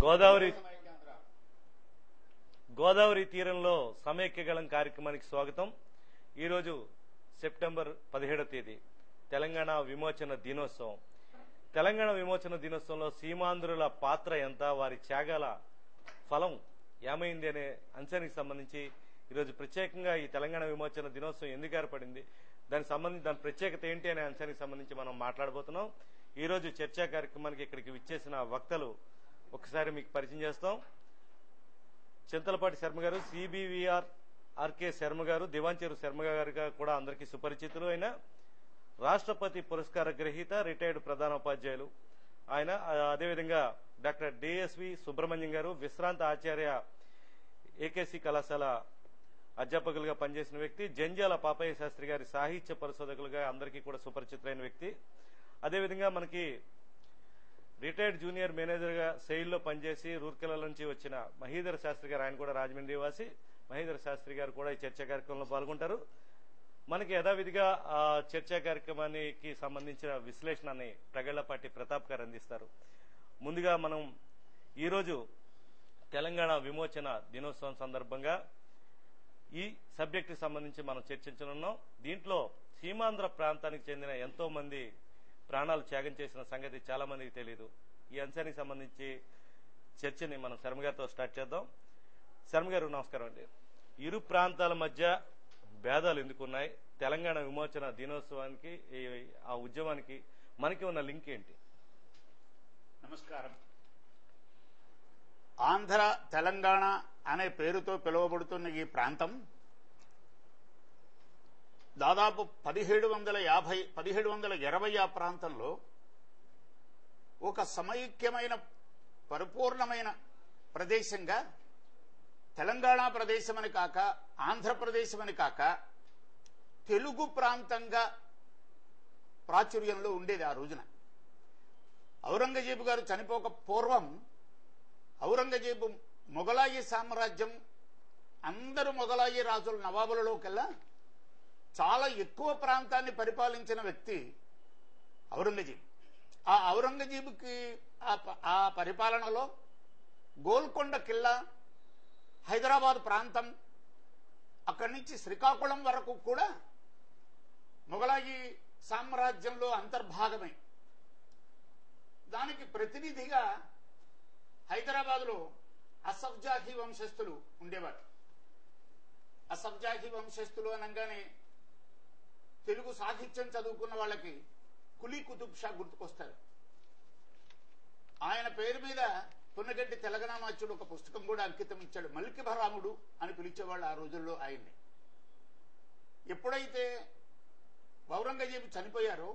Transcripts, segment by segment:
గోదావరి గోదావరి తీరంలో సమైక్యగళం కార్యక్రమానికి స్వాగతం. ఈరోజు సెప్టెంబర్ 17వ తేదీ తెలంగాణ విమోచన దినోత్సవం. తెలంగాణ విమోచన దినోత్సవంలో సీమాంధ్రుల పాత్ర ఎంత, వారి త్యాగాల ఫలం ఏమైంది అనే అంశానికి సంబంధించి ఈరోజు ప్రత్యేకంగా ఈ తెలంగాణ విమోచన దినోత్సవం ఎందుకు ఏర్పడింది, దానికి సంబంధించి దాని ప్రత్యేకత ఏంటి అనే అంశానికి సంబంధించి మనం మాట్లాడబోతున్నాం. ఈరోజు చర్చా కార్యక్రమానికి ఇక్కడికి విచ్చేసిన వక్తలు ఒకసారి మీకు పరిచయం చేస్తాం. చింతలపాటి శర్మ గారు, సిబివిఆర్ ఆర్కే శర్మ గారు, దివాంచేరు శర్మ గారుగా కూడా అందరికీ సుపరిచితులు. అయిన రాష్ట్రపతి పురస్కార గ్రహీత, రిటైర్డ్ ప్రధానోపాధ్యాయులు ఆయన. అదేవిధంగా డాక్టర్ డిఎస్వి సుబ్రహ్మణ్యం గారు, విశ్రాంత ఆచార్య, ఏకేసి కళాశాల అధ్యాపకులుగా పనిచేసిన వ్యక్తి. జంజాల పాపయ్య శాస్త్రి గారి సాహిత్య పరిశోధకులుగా అందరికీ కూడా సుపరిచితులైన వ్యక్తి. అదేవిధంగా మనకి రిటైర్డ్ జూనియర్ మేనేజర్గా సెయిల్లో పనిచేసి రూర్కెలా నుంచి వచ్చిన మహీధర శాస్త్రి గారు, ఆయన కూడా రాజమండ్రి వాసి. మహీధర శాస్త్రి గారు కూడా ఈ చర్చా కార్యక్రమంలో పాల్గొంటారు. మనకి యథావిధిగా ఆ చర్చా కార్యక్రమానికి సంబంధించిన విశ్లేషణని ప్రగళ్లపాటి ప్రతాప్ గారు అందిస్తారు. ముందుగా మనం ఈరోజు తెలంగాణ విమోచన దినోత్సవం సందర్భంగా ఈ సబ్జెక్టుకి సంబంధించి మనం చర్చించనున్నాం. దీంట్లో సీమాంధ్ర ప్రాంతానికి చెందిన ఎంతో మంది ప్రాణాలు త్యాగం చేసిన సంగతి చాలా మందికి తెలియదు. ఈ అంశానికి సంబంధించి చర్చని మనం శర్మ గారితో స్టార్ట్ చేద్దాం. శర్మ గారు నమస్కారం అండి. ఇరు ప్రాంతాల మధ్య భేదాలు ఎందుకున్నాయి? తెలంగాణ విమోచన దినోత్సవానికి ఆ ఉద్యమానికి మనకి ఉన్న లింక్ ఏంటి? నమస్కారం. ఆంధ్ర తెలంగాణ అనే పేరుతో పిలువబడుతున్న ఈ ప్రాంతం దాదాపు 1720 ఆ ప్రాంతంలో ఒక సమైక్యమైన పరిపూర్ణమైన ప్రదేశంగా తెలంగాణ ప్రదేశమని కాక, ఆంధ్రప్రదేశమని కాక, తెలుగు ప్రాంతంగా ప్రాచుర్యంలో ఉండేది ఆ రోజున. ఔరంగజేబు గారు చనిపోక పూర్వం ఔరంగజేబు మొఘలాయి సామ్రాజ్యం, అందరు మొఘలాయి రాజుల నవాబులలోకెల్లా చాలా ఎక్కువ ప్రాంతాన్ని పరిపాలించిన వ్యక్తి ఔరంగజేబు. ఆ ఔరంగజేబుకి ఆ పరిపాలనలో గోల్కొండ కిల్లా, హైదరాబాద్ ప్రాంతం, అక్కడి నుంచి శ్రీకాకుళం వరకు కూడా మొఘలాయి సామ్రాజ్యంలో అంతర్భాగమే. దానికి ప్రతినిధిగా హైదరాబాద్లో అసఫ్జాహీ వంశస్థులు ఉండేవారు. అసఫ్జాహీ వంశస్థులు అనగానే తెలుగు సాహిత్యం చదువుకున్న వాళ్ళకి కులీ కుతుబ్ షా గుర్తుకొస్తారు. ఆయన పేరు మీద పున్నగడ్డి తెలంగాణామాచ్యుడు ఒక పుస్తకం కూడా అంకితం ఇచ్చాడు. మల్కిభరాముడు అని పిలిచేవాళ్ళు ఆ రోజుల్లో ఆయన్ని. ఎప్పుడైతే ఔరంగజేబు చనిపోయారో,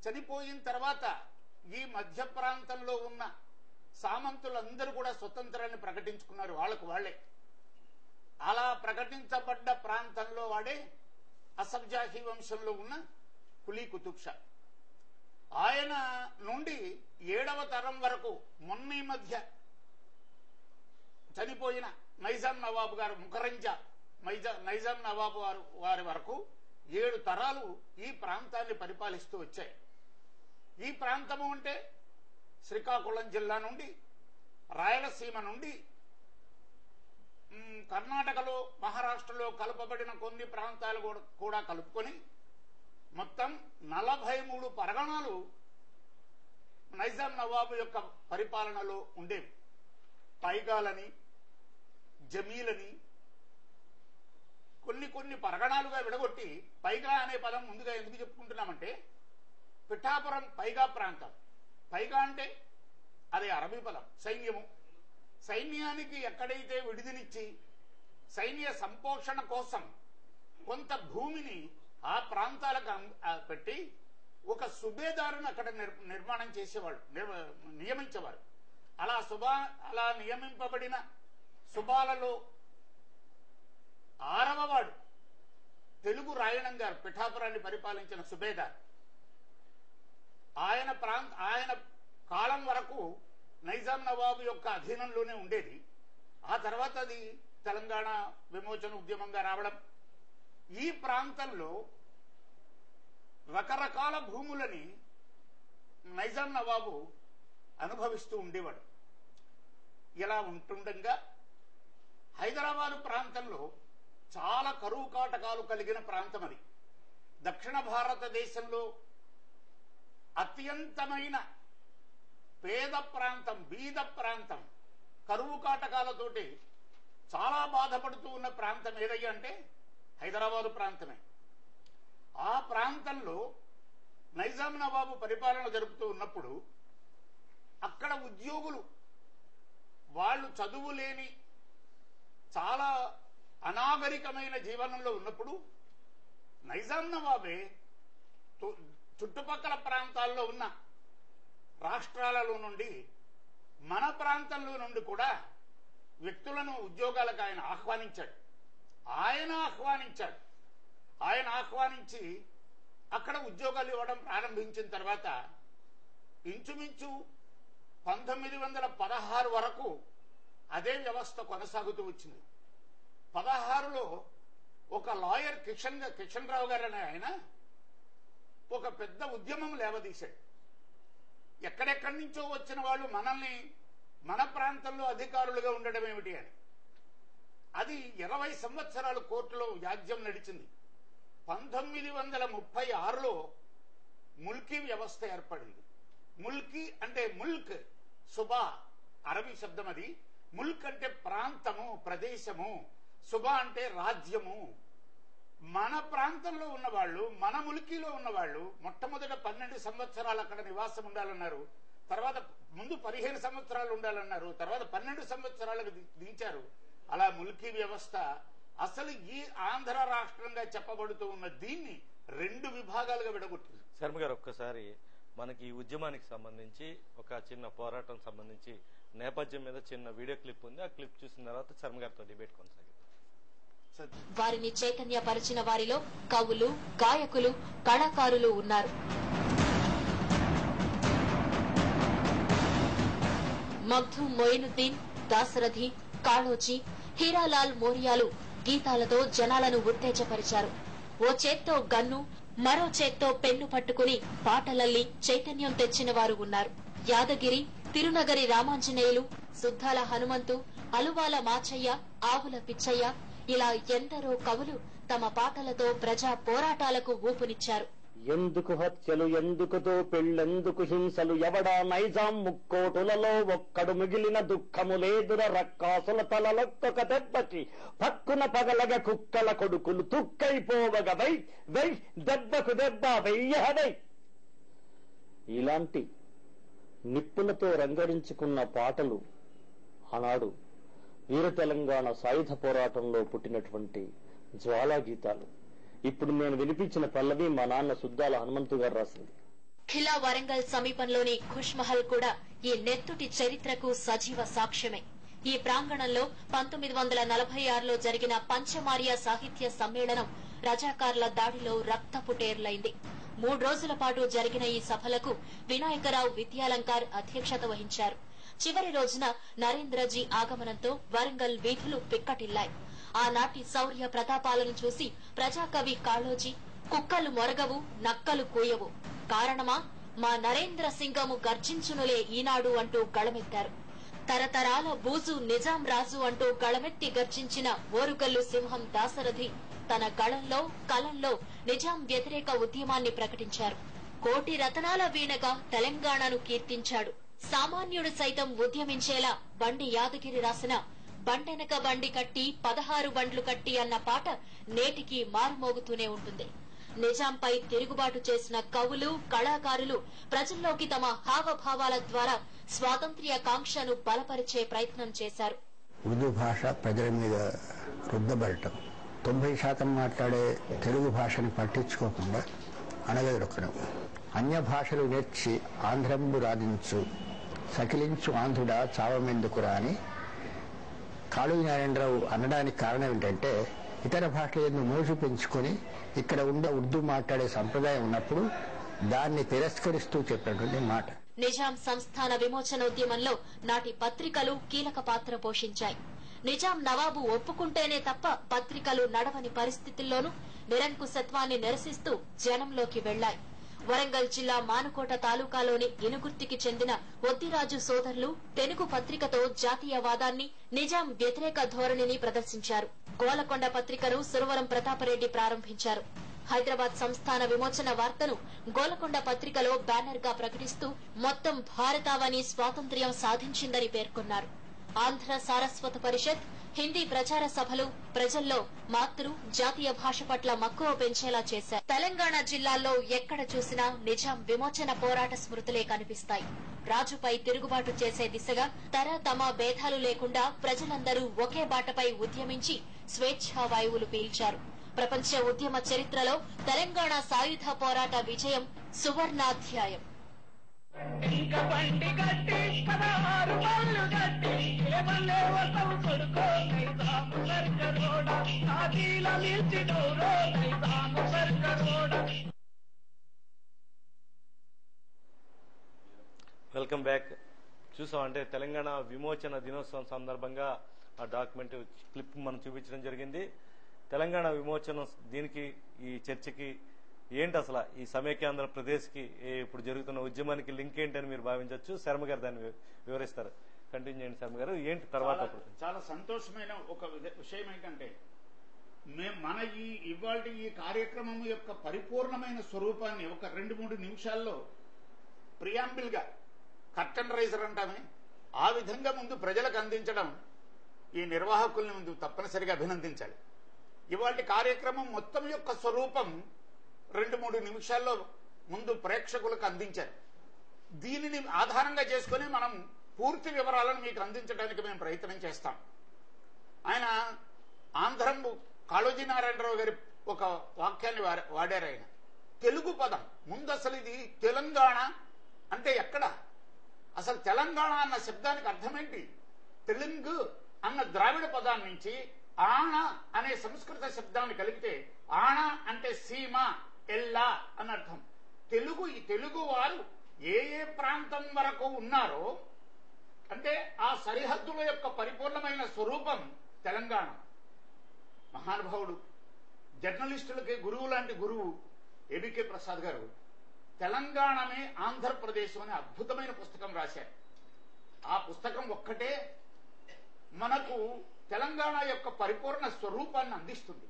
చనిపోయిన తర్వాత ఈ మధ్య ప్రాంతంలో ఉన్న సామంతులందరూ కూడా స్వతంత్రాన్ని ప్రకటించుకున్నారు వాళ్ళకు వాళ్లే. అలా ప్రకటించబడ్డ ప్రాంతంలో వాడే అసఫ్జాహీ వంశంలో ఉన్న కులీ కుతుబ్ షా. ఆయన నుండి 7వ తరం వరకు మొన్న ఈ మధ్య చనిపోయిన నైజాం నవాబు గారు, ముఖరంజా నైజాం నవాబు వారి వరకు 7 తరాలు ఈ ప్రాంతాన్ని పరిపాలిస్తూ వచ్చాయి. ఈ ప్రాంతము అంటే శ్రీకాకుళం జిల్లా నుండి, రాయలసీమ నుండి, కర్ణాటకలో, మహారాష్ట్రలో కలపబడిన కొన్ని ప్రాంతాలు కూడా కలుపుకొని మొత్తం 43 పరగణాలు నైజాం నవాబు యొక్క పరిపాలనలో ఉండేవి. పైగాలని, జమీలని కొన్ని పరగణాలుగా విడగొట్టి, పైగా అనే పదం ముందుగా ఎందుకు చెప్పుకుంటున్నామంటే, పిఠాపురం పైగా ప్రాంతం. పైగా అంటే అదే అరబీ పదం, సైన్యము. సైన్యానికి ఎక్కడైతే విడుదలిచ్చి సైన్య సంపోషణ కోసం కొంత భూమిని ఆ ప్రాంతాలకు పెట్టి ఒక సుబేదారును అక్కడ నిర్మాణం చేసేవాళ్ళు, నియమించేవారు. అలా నియమింపబడిన సుబాలలో 6వ వాడు తెలుగు రాయణం గారు, పిఠాపురాన్ని పరిపాలించిన సుబేదార్. ఆయన కాలం వరకు నైజాం నవాబు యొక్క అధీనంలోనే ఉండేది. ఆ తర్వాత అది తెలంగాణ విమోచన ఉద్యమంగా రావడం. ఈ ప్రాంతంలో రకరకాల భూములని నైజాం నవాబు అనుభవిస్తూ ఉండేవాడు. ఇలా ఉంటుండగా హైదరాబాదు ప్రాంతంలో చాలా కరువు కాటకాలు కలిగిన ప్రాంతం అది. దక్షిణ భారతదేశంలో అత్యంతమైన పేద ప్రాంతం, బీద ప్రాంతం, కరువు కాటకాలతోటి చాలా బాధపడుతూ ఉన్న ప్రాంతం ఏదయ్యా అంటే హైదరాబాదు ప్రాంతమే. ఆ ప్రాంతంలో నైజాం నవాబు పరిపాలన జరుపుతూ ఉన్నప్పుడు అక్కడ ఉద్యోగులు వాళ్ళు చదువు లేని చాలా అనాగరికమైన జీవనంలో ఉన్నప్పుడు నైజాం నవాబే చుట్టుపక్కల ప్రాంతాల్లో ఉన్న రాష్ట్రాలలో నుండి మన ప్రాంతంలో నుండి కూడా వ్యక్తులను ఉద్యోగాలకు ఆయన ఆహ్వానించి అక్కడ ఉద్యోగాలు ఇవ్వడం ప్రారంభించిన తర్వాత ఇంచుమించు 1916 వరకు అదే వ్యవస్థ కొనసాగుతూ వచ్చింది. 16లో ఒక లాయర్ కిషన్ రావు గారు అనే ఆయన ఒక పెద్ద ఉద్యమం లేవదీశాడు. ఎక్కడెక్కడి నుంచో వచ్చిన వాళ్ళు మనల్ని మన ప్రాంతంలో అధికారులుగా ఉండడం ఏమిటి అని. అది 20 సంవత్సరాలు కోర్టులో వ్యాజ్యం నడిచింది. 1936లో ముల్కీ వ్యవస్థ ఏర్పడింది. ముల్కీ అంటే ముల్క్, సుబా అరబీ శబ్దం అది. ముల్క్ అంటే ప్రాంతము, ప్రదేశము, సుబా అంటే రాజ్యము. మన ప్రాంతంలో ఉన్నవాళ్ళు, మన ముల్కీలో ఉన్నవాళ్ళు మొట్టమొదట 12 సంవత్సరాలు అక్కడ నివాసం ఉండాలన్నారు. తర్వాత ముందు 15 సంవత్సరాలు ఉండాలన్నారు. తర్వాత 12 సంవత్సరాలకు దించారు. అలా ముల్కీ వ్యవస్థ అసలు ఈ ఆంధ్ర రాష్ట్రంగా చెప్పబడుతూ ఉన్న దీన్ని 2 విభాగాలుగా విడగొట్టింది. శర్మ గారు, ఒక్కసారి మనకి ఈ ఉద్యమానికి సంబంధించి ఒక చిన్న పోరాటం సంబంధించి నేపథ్యం మీద చిన్న వీడియో క్లిప్ ఉంది. ఆ క్లిప్ చూసిన తర్వాత శర్మ గారితో డిబేట్ కొనసాగిద్దాం. వారిని చైతన్యపరిచిన వారిలో కవులు, గాయకులు, కళాకారులు ఉన్నారు. మగ్ధూం మొయినుద్దీన్, దాశరథి, కాళోజీ, హీరాలాల్ మోరియాలు గీతాలతో జనాలను ఉత్తేజపరిచారు. ఓ చేత్తో గన్ను, మరో చేత్తో పెన్ను పట్టుకుని పాటలల్లి చైతన్యం తెచ్చిన వారు ఉన్నారు. యాదగిరి, తిరునగరి రామాంజనేయులు, సుద్దాల హనుమంతు, అలువాల మాచయ్య, ఆవుల పిచ్చయ్య ఇలా ఎందరో కవులు తమ పాటలతో ప్రజా పోరాటాలకు ఊపునిచ్చారు. ఎందుకు హత్యలు, ఎందుకుతో పెళ్ళెందుకు హింసలు, ఎవడా నైజాం ముక్కోటులలో ఒక్కడు మిగిలిన దుఃఖములేదుర రక్కాసుల తలలొక్కొక దెబ్బకి పక్కున పగలగ కుక్కల కొడుకులు తుక్కైపోవగ వై వై దెబ్బకు దెబ్బ వెయ్యహదై. ఇలాంటి నిప్పులతో రంగరించుకున్న పాటలు ఆనాడు వీర తెలంగాణ సాయుధ పోరాటంలో పుట్టినటువంటి జ్వాలా గీతాలు. ఇప్పుడు నేను వినిపించిన పల్లవి మా నాన్న సుద్దాల హనుమంతు గారు రాసింది. ఖిలా వరంగల్ సమీపంలోని ఖుష్మహల్ కూడా ఈ నెత్తుటి చరిత్రకు సజీవ సాక్ష్యమే. ఈ ప్రాంగణంలో 1946లో జరిగిన పంచమార్య సాహిత్య సమ్మేళనం రజాకార్ల దాడిలో రక్తపుటేర్లైంది. 3 రోజుల పాటు జరిగిన ఈ సభలకు వినాయకరావు విద్యాలంకార్ అధ్యక్షత వహించారు. చివరి రోజున నరేంద్రజీ ఆగమనంతో వరంగల్ వీధులు పిక్కటిల్లాయి. ఆనాటి శౌర్య ప్రతాపాలను చూసి ప్రజాకవి కాళోజీ కుక్కలు మొరగవు, నక్కలు కూయవు, కారణమా మా నరేంద్ర సింగము గర్జించునులే ఈనాడు అంటూ గళమెత్తారు. తరతరాల బూజు నిజాం రాజు అంటూ గళమెత్తి గర్జించిన ఓరుగల్లు సింహం దాశరథి తన గళంలో కలంలో నిజాం వ్యతిరేక ఉద్యమాన్ని ప్రకటించారు. కోటి రతనాల వీణగా తెలంగాణను కీర్తించాడు. సామాన్యుడు సైతం ఉద్యమించేలా బండి యాదగిరి రాసిన బండెనక బండి కట్టి 16 బండ్లు కట్టి అన్న పాట నేటికి మారుమోగుతూనే ఉంటుంది. నిజాంపై తిరుగుబాటు చేసిన కవులు, కళాకారులు ప్రజల్లోకి తమ హావభావాల ద్వారా స్వాతంత్ర్య కాంక్షను బలపరిచే ప్రయత్నం చేశారు. ఉర్దూ భాష ప్రజల మీద రుద్దబడటం, 90% మాట్లాడే తెలుగు భాషను పట్టించుకోకుండా అణగదొక్కడం, అన్య భాషలు నేర్చి ఆంధ్రంబు రాధించు సకిలించు ఆంధ్రుడా చావమెందుకురా అని కాళోజీ నారాయణరావు అనడానికి కారణం ఏంటంటే, ఇతర భాషల యందు మోజు పెంచుకొని ఇక్కడ ఉండే ఉర్దూ మాట్లాడే సంప్రదాయం ఉన్నప్పుడు దాన్ని తిరస్కరిస్తూ చెప్పినటువంటి మాట. నిజాం సంస్థాన విమోచనోద్యమంలో నాటి పత్రికలు కీలక పాత్ర పోషించాయి. నిజాం నవాబు ఒప్పుకుంటేనే తప్ప పత్రికలు నడవని పరిస్థితుల్లోనూ నిరంకుశత్వాన్ని నిరసిస్తూ జనంలోకి వెళ్లాయి. వరంగల్ జిల్లా మానుకోట తాలూకాలోని ఇనుగుర్తికి చెందిన ఒత్తిరాజు సోదరులు తెనుగు పత్రికతో జాతీయవాదాన్ని, నిజాం వ్యతిరేక ధోరణిని ప్రదర్శించారు. గోలకొండ పత్రికను సురవరం ప్రతాపరెడ్డి ప్రారంభించారు. హైదరాబాద్ సంస్థాన విమోచన వార్తను గోలకొండ పత్రికలో బ్యానర్ గా ప్రకటిస్తూ మొత్తం భారతావని స్వాతంత్ర్యం సాధించిందని పేర్కొన్నారు. ఆంధ్ర సారస్వత పరిషత్, హిందీ ప్రచార సభలు ప్రజల్లో మాతృ జాతీయ భాష పట్ల మక్కువ పెంచేలా చేశారు. తెలంగాణ జిల్లాల్లో ఎక్కడ చూసినా నిజాం విమోచన పోరాట స్మృతులే కనిపిస్తాయి. రాజుపై తిరుగుబాటు చేసే దిశగా తమ భేదాలు లేకుండా ప్రజలందరూ ఒకే బాటపై ఉద్యమించి స్వేచ్ఛా వాయువులు పీల్చారు. ప్రపంచ ఉద్యమ చరిత్రలో తెలంగాణ సాయుధ పోరాట విజయం సువర్ణాధ్యాయం. Welcome back. చూసామంటే తెలంగాణ విమోచన దినోత్సవం సందర్భంగా ఆ డాక్యుమెంట్ క్లిప్ మనం చూపించడం జరిగింది. తెలంగాణ విమోచన దీనికి ఈ చర్చకి ఏంటి అసలు ఈ సమైక్యాంధ్రప్రదేశ్కి ఇప్పుడు జరుగుతున్న ఉద్యమానికి లింక్ ఏంటని మీరు భావించవచ్చు. శర్మ గారు దాన్ని వివరిస్తారు. కంటిన్యూ చేయండి శర్మ గారు. ఏంటి తర్వాత? చాలా సంతోషమైన ఒక విషయం ఏంటంటే మన ఇవాళ ఈ కార్యక్రమం యొక్క పరిపూర్ణమైన స్వరూపాన్ని ఒక 2-3 నిమిషాల్లో ప్రియాంబిల్ గా కర్టన్ రైజర్ అంటామే ఆ విధంగా ముందు ప్రజలకు అందించడం ఈ నిర్వాహకుల్ని ముందు తప్పనిసరిగా అభినందించాలి. ఇవాళ కార్యక్రమం మొత్తం యొక్క స్వరూపం 2-3 నిమిషాల్లో ముందు ప్రేక్షకులకు అందించారు. దీనిని ఆధారంగా చేసుకుని మనం పూర్తి వివరాలను మీకు అందించడానికి మేము ప్రయత్నం చేస్తాం. ఆయన ఆంధ్రంబు కాళోజీ నారాయణరావు గారి ఒక వాక్యాన్ని వాడారు. ఆయన తెలుగు పదం ముందు అసలు ఇది తెలంగాణ అంటే ఎక్కడ, అసలు తెలంగాణ అన్న శబ్దానికి అర్థమేంటి? తెలుగు అన్న ద్రావిడ పదాన్ని నుంచి ఆణ అనే సంస్కృత శబ్దాన్ని కలిగితే ఆణ అంటే సీమ, ఎల్లా అని అర్థం. ఈ తెలుగు వారు ఏ ప్రాంతం వరకు ఉన్నారో అంటే ఆ సరిహద్దుల యొక్క పరిపూర్ణమైన స్వరూపం తెలంగాణ. మహానుభావుడు జర్నలిస్టులకి గురువు లాంటి గురువు ఏబికే ప్రసాద్ గారు తెలంగాణమే ఆంధ్రప్రదేశ్ అనే అద్భుతమైన పుస్తకం రాశారు. ఆ పుస్తకం ఒక్కటే మనకు తెలంగాణ యొక్క పరిపూర్ణ స్వరూపాన్ని అందిస్తుంది.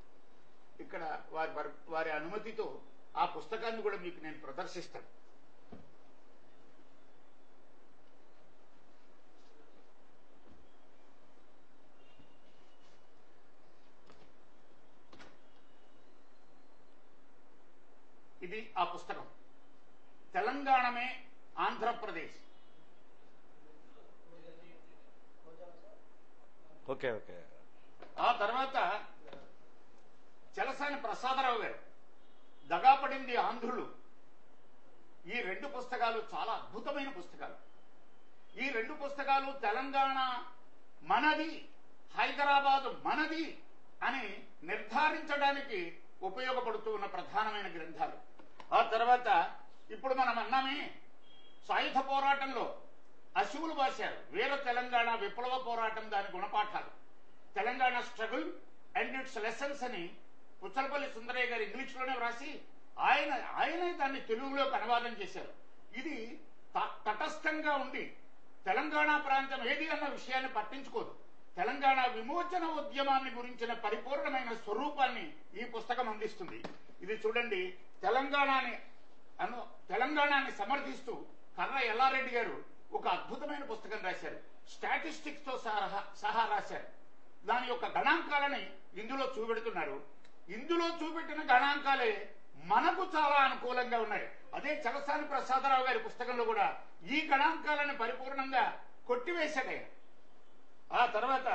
ఇక్కడ వారి అనుమతితో ఆ పుస్తకాన్ని కూడా మీకు నేను ప్రదర్శిస్తాను. ఇది ఆ పుస్తకం, తెలంగాణమే ఆంధ్రప్రదేశ్. Okay okay. ఆ తర్వాత చలసాని ప్రసాదరావు గారు దగాపడింది ఆంధ్రులు. ఈ 2 పుస్తకాలు చాలా అద్భుతమైన పుస్తకాలు. ఈ 2 పుస్తకాలు తెలంగాణ మనది, హైదరాబాద్ మనది అని నిర్ధారించడానికి ఉపయోగపడుతూ ఉన్న ప్రధానమైన గ్రంథాలు. ఆ తర్వాత ఇప్పుడు మనం అన్నామే సాయుధ పోరాటంలో అశువులు భాషారు వీర తెలంగాణ విప్లవ పోరాటం, దాని గుణపాఠాలు, Telangana struggle and its lessons అని పుచ్చలపల్లి సుందరయ్య గారు ఇంగ్లీష్ లోనే వ్రాసి ఆయనే దాన్ని తెలుగులోకి అనువాదం చేశారు. ఇది తటస్థంగా ఉండి తెలంగాణ ప్రాంతం ఏది అన్న విషయాన్ని పట్టించుకోదు. తెలంగాణ విమోచన ఉద్యమాన్ని గురించిన పరిపూర్ణమైన స్వరూపాన్ని ఈ పుస్తకం అందిస్తుంది. ఇది చూడండి, తెలంగాణని సమర్థిస్తూ కర్ర ఎల్లారెడ్డి గారు ఒక అద్భుతమైన పుస్తకం రాశారు. స్టాటిస్టిక్స్ తో సహా రాశారు. దాని యొక్క గణాంకాలని ఇందులో చూపెడుతున్నారు. ఇందులో చూపెట్టిన గణాంకాలే మనకు చాలా అనుకూలంగా ఉన్నాయి. అదే చలసాని ప్రసాదరావు గారి పుస్తకంలో కూడా ఈ గణాంకాలను పరిపూర్ణంగా కొట్టివేశాడు. ఆ తర్వాత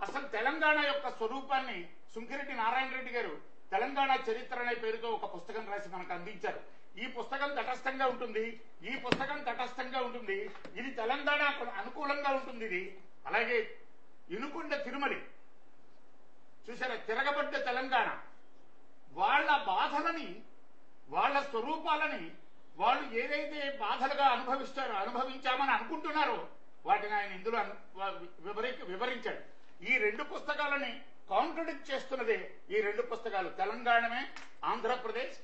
అసలు తెలంగాణ యొక్క స్వరూపాన్ని సుంకిరెడ్డి నారాయణ రెడ్డి గారు తెలంగాణ చరిత్ర అనే పేరుతో ఒక పుస్తకం రాసి మనకు అందించారు. ఈ పుస్తకం తటస్థంగా ఉంటుంది, ఈ పుస్తకం తటస్థంగా ఉంటుంది. ఇది తెలంగాణ అనుకూలంగా ఉంటుంది. ఇది అలాగే ఇనుకొండ తిరుమలి చూసారా, తిరగబడ్డ తెలంగాణ, వాళ్ళ బాధలని, వాళ్ళ స్వరూపాలని, వాళ్ళు ఏదైతే బాధలుగా అనుభవించామని అనుకుంటున్నారో వాటిని ఆయన ఇందులో వివరించాడు. ఈ 2 పుస్తకాలని కాంట్రడిక్ట్ చేస్తున్నదే ఈ 2 పుస్తకాలు, తెలంగాణమే ఆంధ్రప్రదేశ్,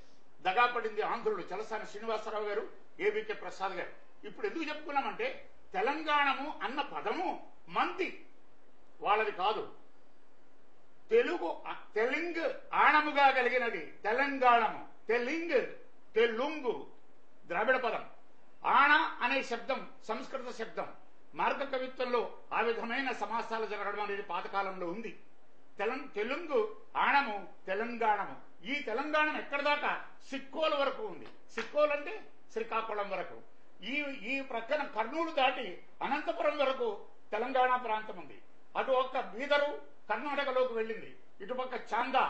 దగాపడింది ఆంధ్రులు చలసాని శ్రీనివాసరావు గారు, ఏబికే ప్రసాద్ గారు. ఇప్పుడు ఎందుకు చెప్పుకున్నామంటే తెలంగాణము అన్న పదము మంది వాళ్ళది కాదు, తెలుగు ఆణముగా కలిగినది తెలంగాణము. తెలుగు ద్రావిడ పదం. ఆణ అనే శబ్దం సంస్కృత శబ్దం. మార్గ కవిత్వంలో ఆ విధమైన సమాసాలు జరగడం అనేది పాతకాలంలో ఉంది. తెలుగు ఆణము తెలంగాణము. ఈ తెలంగాణ ఎక్కడి దాకా సిక్కోలు వరకు ఉంది. సిక్కోలు అంటే శ్రీకాకుళం వరకు. ఈ ప్రక్కన కర్నూలు దాటి అనంతపురం వరకు తెలంగాణ ప్రాంతం ఉంది. అటు ఒక్క బీదరు కర్ణాటకలోకి వెళ్ళింది, ఇటుపక్క చాందా.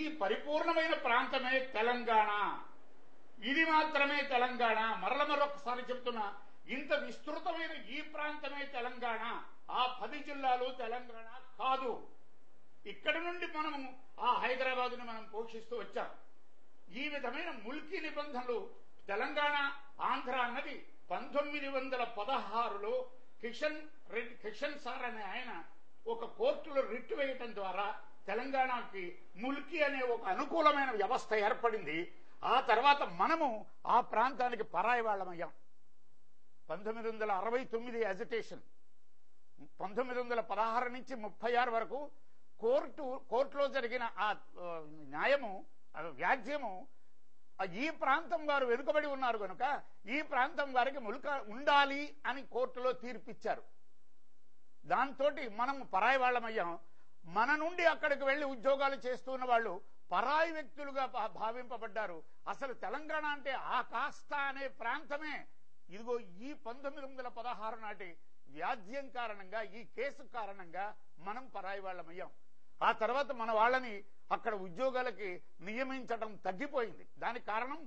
ఈ పరిపూర్ణమైన ప్రాంతమే తెలంగాణ. ఇది మాత్రమే తెలంగాణ. మరొకసారి చెప్తున్నా, ఇంత విస్తృతమైన ఈ ప్రాంతమే తెలంగాణ. ఆ 10 జిల్లాలు తెలంగాణ కాదు. ఇక్కడి నుండి మనము ఆ హైదరాబాదుని మనం పోషిస్తూ వచ్చాం. ఈ విధమైన ముల్కీ నిబంధనలు తెలంగాణ ఆంధ్ర అన్నది 1916లో కిషన్ సార్ అనే ఆయన ఒక కోర్టులో రిట్ వేయటం ద్వారా తెలంగాణకి ముల్కీ అనే ఒక అనుకూలమైన వ్యవస్థ ఏర్పడింది. ఆ తర్వాత మనము ఆ ప్రాంతానికి పరాయి వాళ్ళమయ్యాం. 1969 అజిటేషన్, 1916 నుంచి 36 వరకు కోర్టులో జరిగిన ఆ న్యాయము, వ్యాజ్యము, ఈ ప్రాంతం వారు వెనుకబడి ఉన్నారు కనుక ఈ ప్రాంతం వారికి ముల్క ఉండాలి అని కోర్టులో తీర్పిచ్చారు. దాంతో మనం పరాయి వాళ్ళమయ్యాం. మన నుండి అక్కడికి వెళ్లి ఉద్యోగాలు చేస్తున్న వాళ్ళు పరాయి వ్యక్తులుగా భావింపబడ్డారు. అసలు తెలంగాణ అంటే ఆ కాస్తా అనే ప్రాంతమే. ఇదిగో ఈ 1916 నాటి వ్యాజ్యం కారణంగా, ఈ కేసు కారణంగా మనం పరాయి వాళ్ళమయ్యాం. ఆ తర్వాత మన వాళ్ళని అక్కడ ఉద్యోగాలకి నియమించడం తగ్గిపోయింది. దానికి కారణం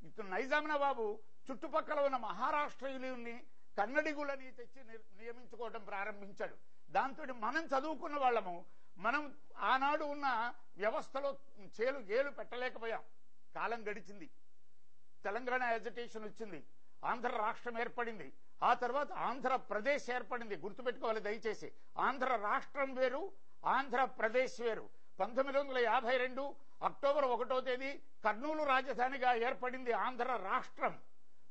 ఇటు నైజాం నవాబు చుట్టుపక్కల ఉన్న మహారాష్ట్రీయులని, కన్నడిగులని తెచ్చి నియమించుకోవడం ప్రారంభించాడు. దాంతో మనం చదువుకున్న వాళ్ళము, మనం ఆనాడు ఉన్న వ్యవస్థలో గేలు పెట్టలేకపోయాం. కాలం గడిచింది, తెలంగాణ ఎజిటేషన్ వచ్చింది, ఆంధ్ర రాష్ట్రం ఏర్పడింది. ఆ తర్వాత ఆంధ్రప్రదేశ్ ఏర్పడింది. గుర్తుపెట్టుకోవాలి దయచేసి, ఆంధ్ర రాష్ట్రం వేరు, ఆంధ్రప్రదేశ్ వేరు. 1952 అక్టోబర్ 1వ తేదీ కర్నూలు రాజధానిగా ఏర్పడింది ఆంధ్ర రాష్ట్రం.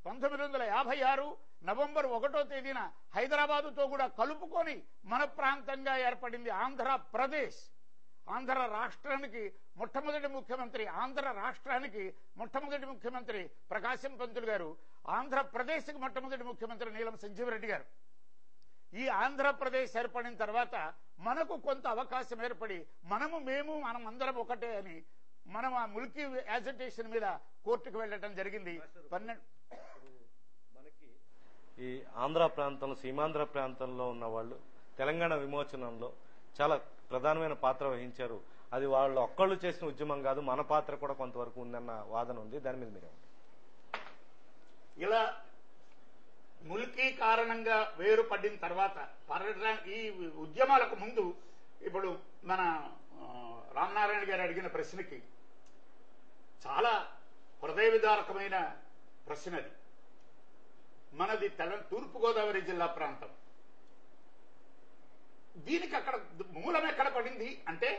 1956 నవంబర్ 1వ తేదీన హైదరాబాదుతో కూడా కలుపుకొని మన ప్రాంతంగా ఏర్పడింది ఆంధ్రప్రదేశ్. ఆంధ్ర రాష్ట్రానికి మొట్టమొదటి ముఖ్యమంత్రి, ఆంధ్ర రాష్ట్రానికి మొట్టమొదటి ముఖ్యమంత్రి ప్రకాశం పంతులు గారు, ఆంధ్రప్రదేశ్కి మొట్టమొదటి ముఖ్యమంత్రి నీలం సంజీవరెడ్డి గారు. ఈ ఆంధ్రప్రదేశ్ ఏర్పడిన తర్వాత మనకు కొంత అవకాశం ఏర్పడి మనం అందరం ఒకటే అని మనం ఆ ముల్కీ యాజిటేషన్ మీద కోర్టుకు వెళ్ళటం జరిగింది. మనకి ఈ ఆంధ్ర ప్రాంతంలో, సీమాంధ్ర ప్రాంతంలో ఉన్న వాళ్ళు తెలంగాణ విమోచనంలో చాలా ప్రధానమైన పాత్ర వహించారు. అది వాళ్ళు ఒక్కళ్ళు చేసిన ఉద్యమం కాదు, మన పాత్ర కూడా కొంతవరకు ఉందన్న వాదన ఉంది. దాని మీద మీరు ఇలా ముల్కీ కారణంగా వేరుపడిన తర్వాత ఈ ఉద్యమాలకు ముందు ఇప్పుడు మన రామనారాయణ గారు అడిగిన ప్రశ్నకి చాలా హృదయ విదారకమైన ప్రశ్న అది. మనది తూర్పుగోదావరి జిల్లా ప్రాంతం. దీనికి అక్కడ మూలం ఎక్కడ పడింది అంటే,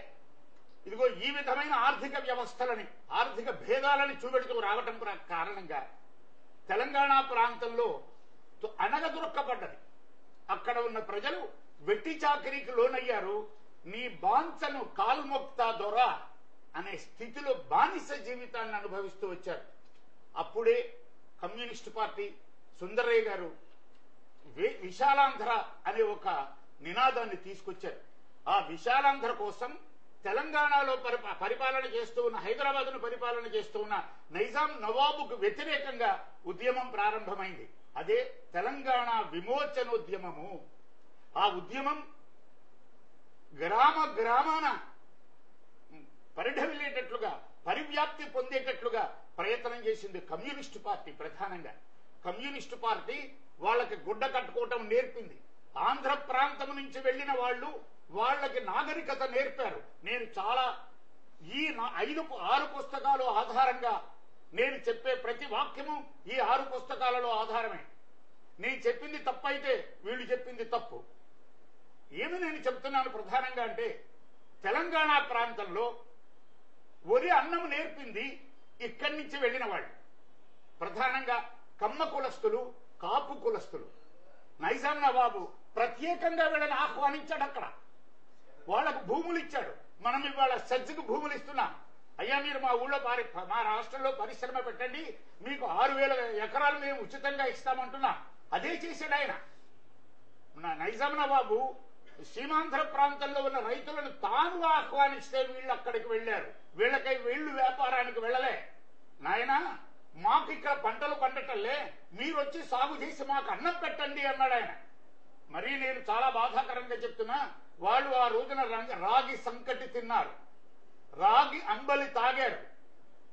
ఇదిగో ఈ విధమైన ఆర్థిక వ్యవస్థలని, ఆర్థిక భేదాలని చూపెడుతూ రావటం కారణంగా తెలంగాణ ప్రాంతంలో అణగదొరక్కబడ్డది. అక్కడ ఉన్న ప్రజలు వెట్టి చాకరీకి లోనయ్యారు. నీ బాంచను కాల్మొక్తా దొర అనే స్థితిలో బానిస జీవితాన్ని అనుభవిస్తూ వచ్చారు. అప్పుడే కమ్యూనిస్టు పార్టీ సుందరయ్య గారు విశాలాంధ్ర అనే ఒక నినాదాన్ని తీసుకొచ్చారు. ఆ విశాలాంధ్ర కోసం తెలంగాణలో పరిపాలన చేస్తూ ఉన్న, హైదరాబాద్ను పరిపాలన చేస్తూ ఉన్న నైజాం నవాబుకు వ్యతిరేకంగా ఉద్యమం ప్రారంభమైంది. అదే తెలంగాణ విమోచనోద్యమము. ఆ ఉద్యమం గ్రామాన పరిఢవిల్లేటట్లుగా, పరివ్యాప్తి పొందేటట్లుగా ప్రయత్నం చేసింది కమ్యూనిస్టు పార్టీ. ప్రధానంగా కమ్యూనిస్టు పార్టీ వాళ్ళకి గుడ్డ కట్టుకోవటం నేర్పింది. ఆంధ్ర ప్రాంతం నుంచి వెళ్లిన వాళ్ళు వాళ్ళకి నాగరికత నేర్పారు. నేను చాలా ఈ 5-6 పుస్తకాలు ఆధారంగా నేను చెప్పే ప్రతి వాక్యము ఈ 6 పుస్తకాలలో ఆధారమే. నేను చెప్పింది తప్పు అయితే వీళ్ళు చెప్పింది తప్పు. ఏమి నేను చెప్తున్నాను ప్రధానంగా అంటే, తెలంగాణ ప్రాంతంలో వరి అన్నం నేర్పింది ఇక్కడి నుంచి వెళ్ళిన వాళ్ళు ప్రధానంగా కమ్మ కులస్తులు, కాపు కులస్తులు. నైజాం నవాబు ప్రత్యేకంగా వీళ్ళని ఆహ్వానించాడు. అక్కడ వాళ్ళకు భూములు ఇచ్చాడు. మనం ఇవాళ సజ్జకు భూములు ఇస్తున్నాం. అయ్యా మీరు మా ఊళ్ళో మా రాష్ట్రంలో పరిశ్రమ పెట్టండి, మీకు 6,000 ఎకరాలు మేము ఉచితంగా ఇస్తామంటున్నాం. అదే చేశాడు ఆయన. నైజాం నవాబు సీమాంధ్ర ప్రాంతంలో ఉన్న రైతులను తాను ఆహ్వానిస్తే వీళ్ళు అక్కడికి వెళ్ళారు. వీళ్ళకై వీళ్ళు వ్యాపారానికి వెళ్ళలే. నాయనా మాకు ఇక్కడ పంటలు పండటంలే, మీరు వచ్చి సాగు చేసి మాకు అన్నం పెట్టండి అన్నాడు ఆయన. మరి నేను చాలా బాధాకరంగా చెప్తున్నా, వాళ్ళు ఆ రోజున రాగి సంకటి తిన్నారు, రాగి అంబలి తాగారు.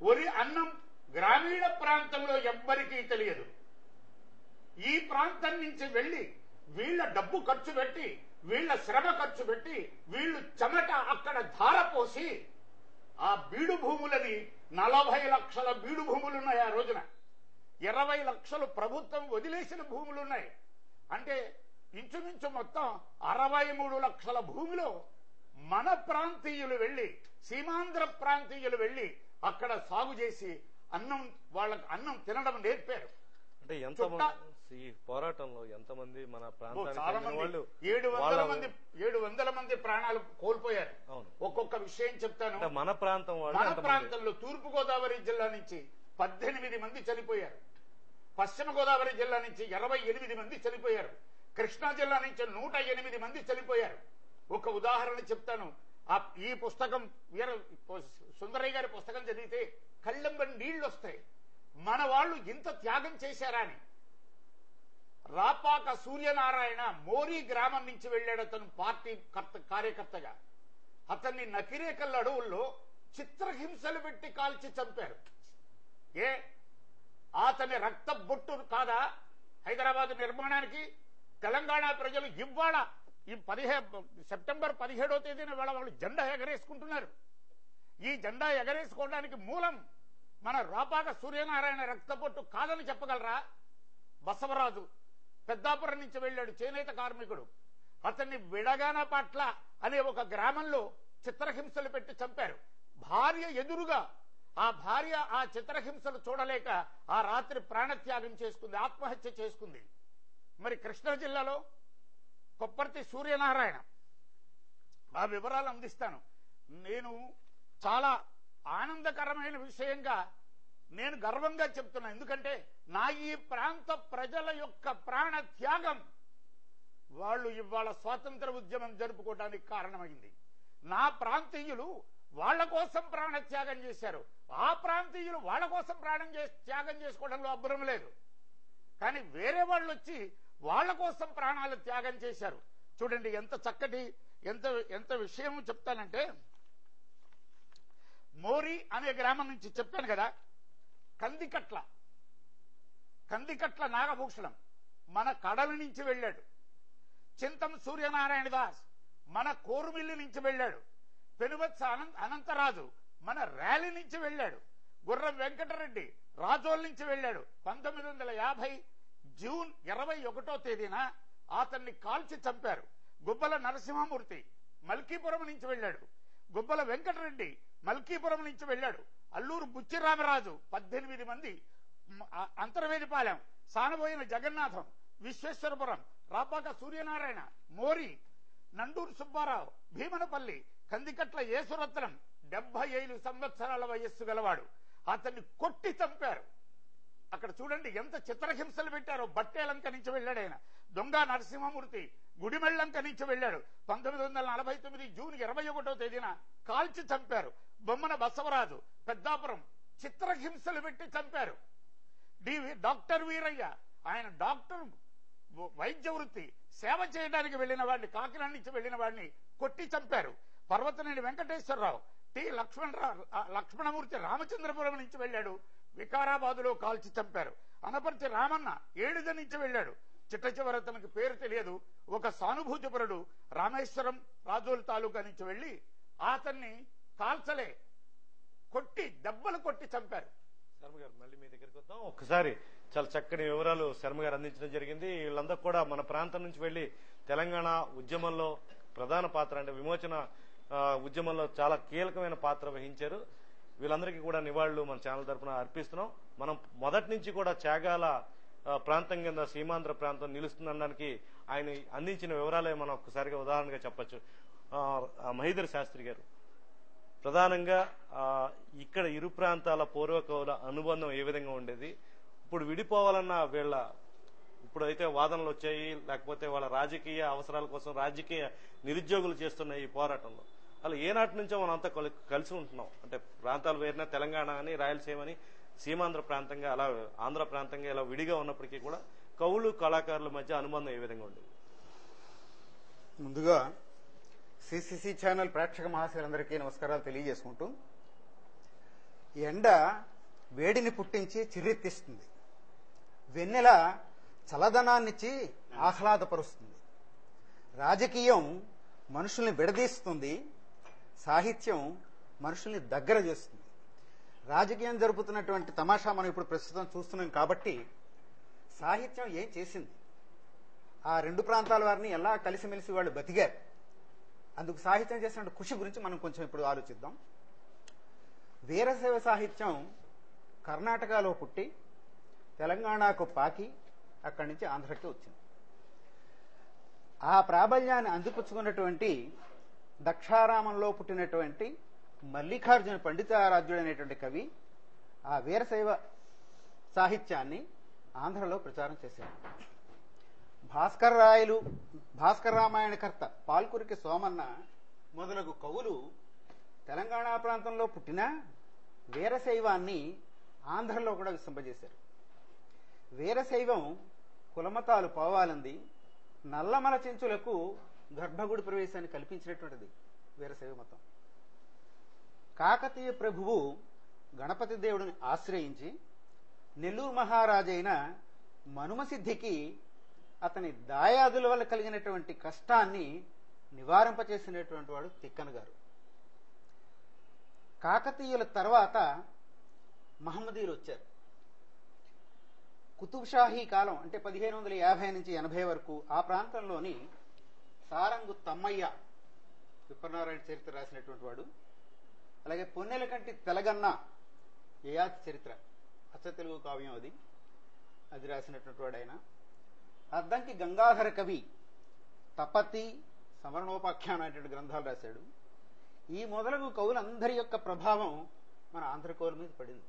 ఒరి అన్నం గ్రామీణ ప్రాంతంలో ఎవ్వరికీ తెలియదు. ఈ ప్రాంతం నుంచి వెళ్లి వీళ్ళ డబ్బు ఖర్చు పెట్టి, వీళ్ళ శ్రమ ఖర్చు పెట్టి, వీళ్ళు చెమట అక్కడ ధారపోసి ఆ బీడు భూములని 40 లక్షల బీడు భూములున్నాయి. ఆ రోజున 20 లక్షలు ప్రభుత్వం వదిలేసిన భూములున్నాయి. అంటే ఇంచుమించు మొత్తం 63 లక్షల భూమిలో మన ప్రాంతీయులు వెళ్లి, సీమాంధ్ర ప్రాంతీయులు వెళ్లి అక్కడ సాగు చేసి వాళ్ళకి అన్నం తినడం నేర్పారు. అంటే ఎంతమంది ఈ పోరాటంలో ఎంతమంది మన ప్రాంతానికి వాళ్ళు 700 మంది ప్రాణాలు కోల్పోయారు. ఒక్కొక్క విషయం చెప్తాను. మన ప్రాంతం మన ప్రాంతంలో తూర్పు గోదావరి జిల్లా నుంచి 18 మంది చనిపోయారు. పశ్చిమ గోదావరి జిల్లా నుంచి 28 మంది చనిపోయారు. కృష్ణా జిల్లా నుంచి 108 మంది చనిపోయారు. ఒక ఉదాహరణ చెప్తాను. ఈ పుస్తకం సుందరయ్య గారి పుస్తకం చదివితే కళ్ళెంబడి నీళ్లు వస్తాయి. మన వాళ్ళు ఇంత త్యాగం చేశారా అని. రాపాక సూర్యనారాయణ మోరీ గ్రామం నుంచి వెళ్ళాడు. అతను పార్టీ కార్యకర్తగా. అతన్ని నకిరేకల్ అడవుల్లో చిత్రహింసలు పెట్టి కాల్చి చంపారు. అతని రక్త బొట్టు కాదా హైదరాబాద్ నిర్మాణానికి తెలంగాణ ప్రజలు ఇవాళ ఈ సెప్టెంబర్ 17వ తేదీన వాళ్ళు జెండా ఎగరేసుకుంటున్నారు. ఈ జెండా ఎగరేసుకోవడానికి మూలం మన రాపాక సూర్యనారాయణ రక్తబొట్టు కాదని చెప్పగలరా? బసవరాజు పెద్దాపురం నుంచి వెళ్ళాడు, చేనేత కార్మికుడు. అతన్ని విడగానపట్ల అనే ఒక గ్రామంలో చిత్రహింసలు పెట్టి చంపారు. భార్య ఎదురుగా ఆ భార్య ఆ చిత్రహింసలు చూడలేక ఆ రాత్రి ప్రాణత్యాగం చేసుకుంది, ఆత్మహత్య చేసుకుంది. మరి కృష్ణా జిల్లాలో కొప్పర్తి సూర్యనారాయణ, ఆ వివరాలు అందిస్తాను. నేను చాలా ఆనందకరమైన విషయంగా నేను గర్వంగా చెప్తున్నా. ఎందుకంటే నా ఈ ప్రాంత ప్రజల యొక్క ప్రాణ త్యాగం వాళ్ళు ఇవాళ స్వాతంత్ర ఉద్యమం జరుపుకోవడానికి కారణమైంది. నా ప్రాంతీయులు వాళ్ల కోసం ప్రాణ త్యాగం చేశారు. ఆ ప్రాంతీయులు వాళ్ల కోసం త్యాగం చేసుకోవడంలో అబ్బురం లేదు. కానీ వేరే వాళ్ళు వచ్చి వాళ్ల కోసం ప్రాణాలు త్యాగం చేశారు. చూడండి ఎంత చక్కటి ఎంత విషయం చెప్తానంటే, మోరీ అనే గ్రామం నుంచి చెప్పాను కదా, కందికట్ల నాగభూషణం మన కడల నుంచి వెళ్ళాడు. చింతం సూర్యనారాయణ దాస్ మన కోరుమిల్లి నుంచి వెళ్ళాడు. పెనువత్స అనంతరాజు మన ర్యాలీ నుంచి వెళ్ళాడు. గుర్రం వెంకటరెడ్డి రాజోల్ నుంచి వెళ్ళాడు. 1950 జూన్ 21వ తేదీన అతన్ని కాల్చి చంపారు. గుబ్బల నరసింహమూర్తి మల్కీపురం నుంచి వెళ్ళాడు. గుబ్బల వెంకటరెడ్డి మల్కీపురం నుంచి వెళ్ళాడు. అల్లూరు బుచ్చిరామరాజు 18 మంది. అంతర్వేదిపాలెం సానబోయిన జగన్నాథం, విశ్వేశ్వరపురం, రాపాక సూర్యనారాయణ, మోరీ, నండూరు సుబ్బారావు, భీమనపల్లి, కందికట్ల యేసురత్నం 75 సంవత్సరాల వయస్సు గలవాడు. అతన్ని కొట్టి చంపారు. అక్కడ చూడండి ఎంత చిత్రహింసలు పెట్టారో. బట్టేలంక నుంచి వెళ్ళాడు ఆయన. దొంగ నరసింహమూర్తి గుడిమెళ్లంక నుంచి వెళ్ళాడు. 1949 జూన్ 21వ తేదీన కాల్చి చంపారు. బొమ్మన బసవరాజు పెద్దాపురం చిత్రహింసలు పెట్టి చంపారు. డాక్టర్ వీరయ్య ఆయన డాక్టర్, వైద్య వృత్తి సేవ చేయడానికి వెళ్లిన వాడిని, కాకినాడ నుంచి వెళ్లిన వాడిని కొట్టి చంపారు. పర్వతనేని వెంకటేశ్వరరావు, టి లక్ష్మణమూర్తి రామచంద్రపురం నుంచి వెళ్ళాడు. వికారాబాదులో కాల్చి చంపారు. అనపర్తి రామన్న ఏడుద నుంచి వెళ్ళాడు. చిట్ట చివర తనకు పేరు తెలియదు ఒక సానుభూతిపరుడు రామేశ్వరం రాజోల్ తాలూకా నుంచి వెళ్లి అతన్ని కాల్చలే కొట్టి దెబ్బలు కొట్టి చంపారు. శర్మ గారు మళ్ళీ మీ దగ్గరికి వద్దాం. ఒక్కసారి చాలా చక్కని వివరాలు శర్మ గారు అందించడం జరిగింది. వీళ్ళందరూ కూడా మన ప్రాంతం నుంచి వెళ్లి తెలంగాణ ఉద్యమంలో ప్రధాన పాత్ర, అంటే విమోచన ఉద్యమంలో చాలా కీలకమైన పాత్ర వహించారు. వీళ్ళందరికీ కూడా నివాళులు మన ఛానల్ తరఫున అర్పిస్తున్నాం. మనం మొదటి నుంచి కూడా త్యాగాల ప్రాంతం కింద సీమాంధ్ర ప్రాంతం నిలుస్తుందనడానికి ఆయన అందించిన వివరాలే మనం ఒక్కసారిగా ఉదాహరణగా చెప్పచ్చు. మహీధర్ శాస్త్రి గారు ప్రధానంగా ఇక్కడ ఇరు ప్రాంతాల పూర్వకవుల అనుబంధం ఏ విధంగా ఉండేది, ఇప్పుడు విడిపోవాలన్న వీళ్ళ ఇప్పుడైతే వాదనలు వచ్చాయి, లేకపోతే వాళ్ళ రాజకీయ అవసరాల కోసం రాజకీయ నిరుద్యోగులు చేస్తున్న ఈ పోరాటంలో అలా ఏనాటి నుంచో మనం అంతా కలిసి ఉంటున్నాం. అంటే ప్రాంతాలు వేరిన తెలంగాణ అని రాయలసీమ అని సీమాంధ్ర ప్రాంతంగా అలా ఆంధ్ర ప్రాంతంగా ఇలా విడిగా ఉన్నప్పటికీ కూడా కవులు కళాకారుల మధ్య అనుబంధం ఏ విధంగా ఉండేది? ముందుగా సిసిసి ఛానల్ ప్రేక్షక మహాశయులందరికీ నమస్కారాలు తెలియజేసుకుంటూ, ఎండ వేడిని పుట్టించి చిర్రెత్తిస్తుంది, వెన్నెల చల్లదనాన్నిచ్చి ఆహ్లాదపరుస్తుంది, రాజకీయం మనుషుల్ని విడదీస్తుంది, సాహిత్యం మనుషుల్ని దగ్గర చేస్తుంది. రాజకీయం జరుపుతున్నటువంటి తమాషా మనం ఇప్పుడు ప్రస్తుతం చూస్తున్నాం కాబట్టి సాహిత్యం ఏం చేసింది, ఆ రెండు ప్రాంతాల వారిని ఎలా కలిసిమెలిసి వాళ్ళు బతికారు, అందుకు సాహిత్యం చేసిన కృషి గురించి మనం కొంచెం ఇప్పుడు ఆలోచిద్దాం. వీరశైవ సాహిత్యం కర్ణాటకలో పుట్టి తెలంగాణకు పాకి అక్కడి నుంచి ఆంధ్రకి వచ్చింది. ఆ ప్రాబల్యాన్ని అందిపుచ్చుకున్నటువంటి దక్షారామంలో పుట్టినటువంటి మల్లికార్జున పండితారాధ్యుడు అనేటువంటి కవి ఆ వీరశైవ సాహిత్యాన్ని ఆంధ్రలో ప్రచారం చేశారు. భాస్కర రామాయణకర్త పాల్కురికి సోమన్న మొదలగు కవులు తెలంగాణ ప్రాంతంలో పుట్టిన వీరశైవాన్ని ఆంధ్రలో కూడా విస్తరింపజేశారు. వీరశైవం కులమతాలు పోవాలంది, నల్లమల చెంచులకు గర్భగుడి ప్రవేశాన్ని కల్పించినటువంటిది వీరశైవ మతం. కాకతీయ ప్రభువు గణపతి దేవుడిని ఆశ్రయించి నెల్లూరు మహారాజైన మనుమసిద్ధికి అతని దాయాదుల వల్ల కలిగినటువంటి కష్టాన్ని నివారింపచేసినటువంటి వాడు తిక్కన గారు. కాకతీయుల తర్వాత మహమ్మదీయులు వచ్చారు. కుతుబ్షాహీ కాలం అంటే 1550 నుంచి 80 వరకు ఆ ప్రాంతంలోని సారంగు తమ్మయ్య విప్రనారాయణ చరిత్ర రాసినటువంటి వాడు, అలాగే పొన్నెలకంటి తెలగన్న యయాతి చరిత్ర అచ్చ తెలుగు కావ్యం అది రాసినటువంటి వాడు ఆయన. అద్దంకి గంగాధర కవి తపతి సమరణోపాఖ్యానం అనేటువంటి గ్రంథాలు రాశాడు. ఈ మొదలగు కవులందరి యొక్క ప్రభావం మన ఆంధ్ర కవుల మీద పడింది.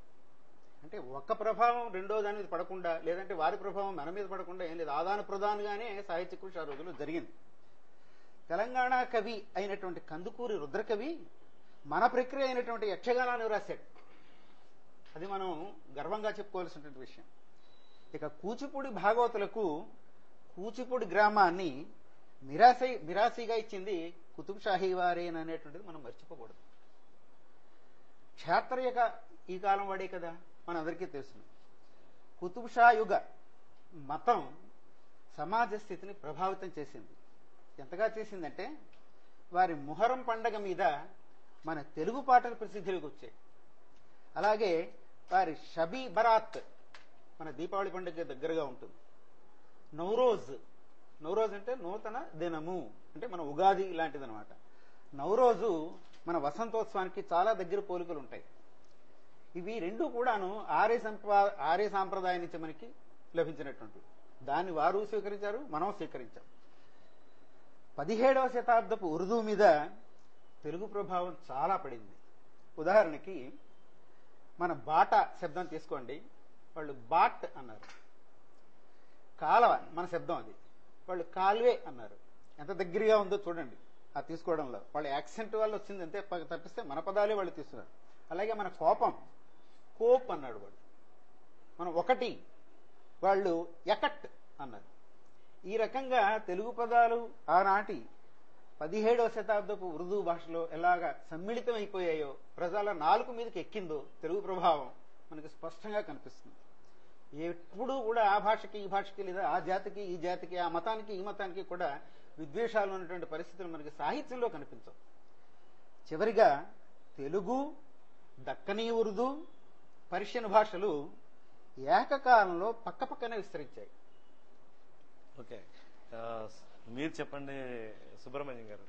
అంటే ఒక్క ప్రభావం రెండో దాని మీద పడకుండా, లేదంటే వారి ప్రభావం మన మీద పడకుండా ఏం లేదు, ఆదాన ప్రదానంగానే సాహిత్య కృషి ఆ రోజుల్లో జరిగింది. తెలంగాణ కవి అయినటువంటి కందుకూరి రుద్రకవి మన ప్రక్రియ అయినటువంటి యక్షగానాన్ని రాశాడు. అది మనం గర్వంగా చెప్పుకోవాల్సినటువంటి విషయం. ఇక కూచిపూడి భాగవతులకు కూచిపూడి గ్రామాన్ని మిరాసిగా ఇచ్చింది కుతుబ్షాహీ వారేననేటువంటిది మనం మర్చిపోకూడదు. క్షాత్రయక ఈ కాలం వాడే కదా మనందరికీ తెలుసు. కుతుబ్షా యుగ మతం సమాజ స్థితిని ప్రభావితం చేసింది. ఎంతగా చేసిందంటే వారి మొహరం పండగ మీద మన తెలుగు పాటలు ప్రసిద్ధిలోకి వచ్చాయి. అలాగే వారి షబీ బరాత్ మన దీపావళి పండుగ దగ్గరగా ఉంటుంది. నౌరోజ్ అంటే నూతన దినము, అంటే మన ఉగాది లాంటిది అనమాట. నౌరోజు మన వసంతోత్సవానికి చాలా దగ్గర పోలికలు ఉంటాయి. ఇవి రెండు కూడాను ఆర్య సాంప్రదాయం నుంచి మనకి లభించినటువంటి దాన్ని వారు స్వీకరించారు, మనం స్వీకరించాం. 17వ శతాబ్దపు ఉర్దూ మీద తెలుగు ప్రభావం చాలా పడింది. ఉదాహరణకి మన బాట శబ్దం తీసుకోండి, వాళ్ళు బాట్ అన్నారు. కాలవ మన శబ్దం అది, వాళ్ళు కాల్వే అన్నారు. ఎంత దగ్గరగా ఉందో చూడండి ఆ తీసుకోవడంలో. వాళ్ళ యాక్సెంట్ వాళ్ళు వచ్చింది అంతే తప్పిస్తే మన పదాలే వాళ్ళు తీసుకున్నారు. అలాగే మన కోపం కోప్ అన్నాడు వాడు, మనం ఒకటి, వాళ్ళు ఎకట్ అన్నారు. ఈ రకంగా తెలుగు పదాలు ఆనాటి 17వ శతాబ్దపు ఉర్దూ భాషలో ఎలాగా సమ్మిళితం అయిపోయాయో, ప్రజల నాలుగు మీదకి ఎక్కిందో తెలుగు ప్రభావం మనకి స్పష్టంగా కనిపిస్తుంది. ఎప్పుడూ కూడా ఆ భాషకి ఈ భాషకి, లేదా ఆ జాతికి ఈ జాతికి, ఆ మతానికి ఈ మతానికి కూడా విద్వేషాలు ఉన్నటువంటి పరిస్థితులు మనకి సాహిత్యంలో కనిపించవు. చివరిగా తెలుగు, దక్కనీ ఉర్దూ, పర్షియన్ భాషలు ఏకకాలంలో పక్కపక్కనే విస్తరించాయి. ఓకే, మీరు చెప్పండి సుబ్రహ్మణ్యం గారు,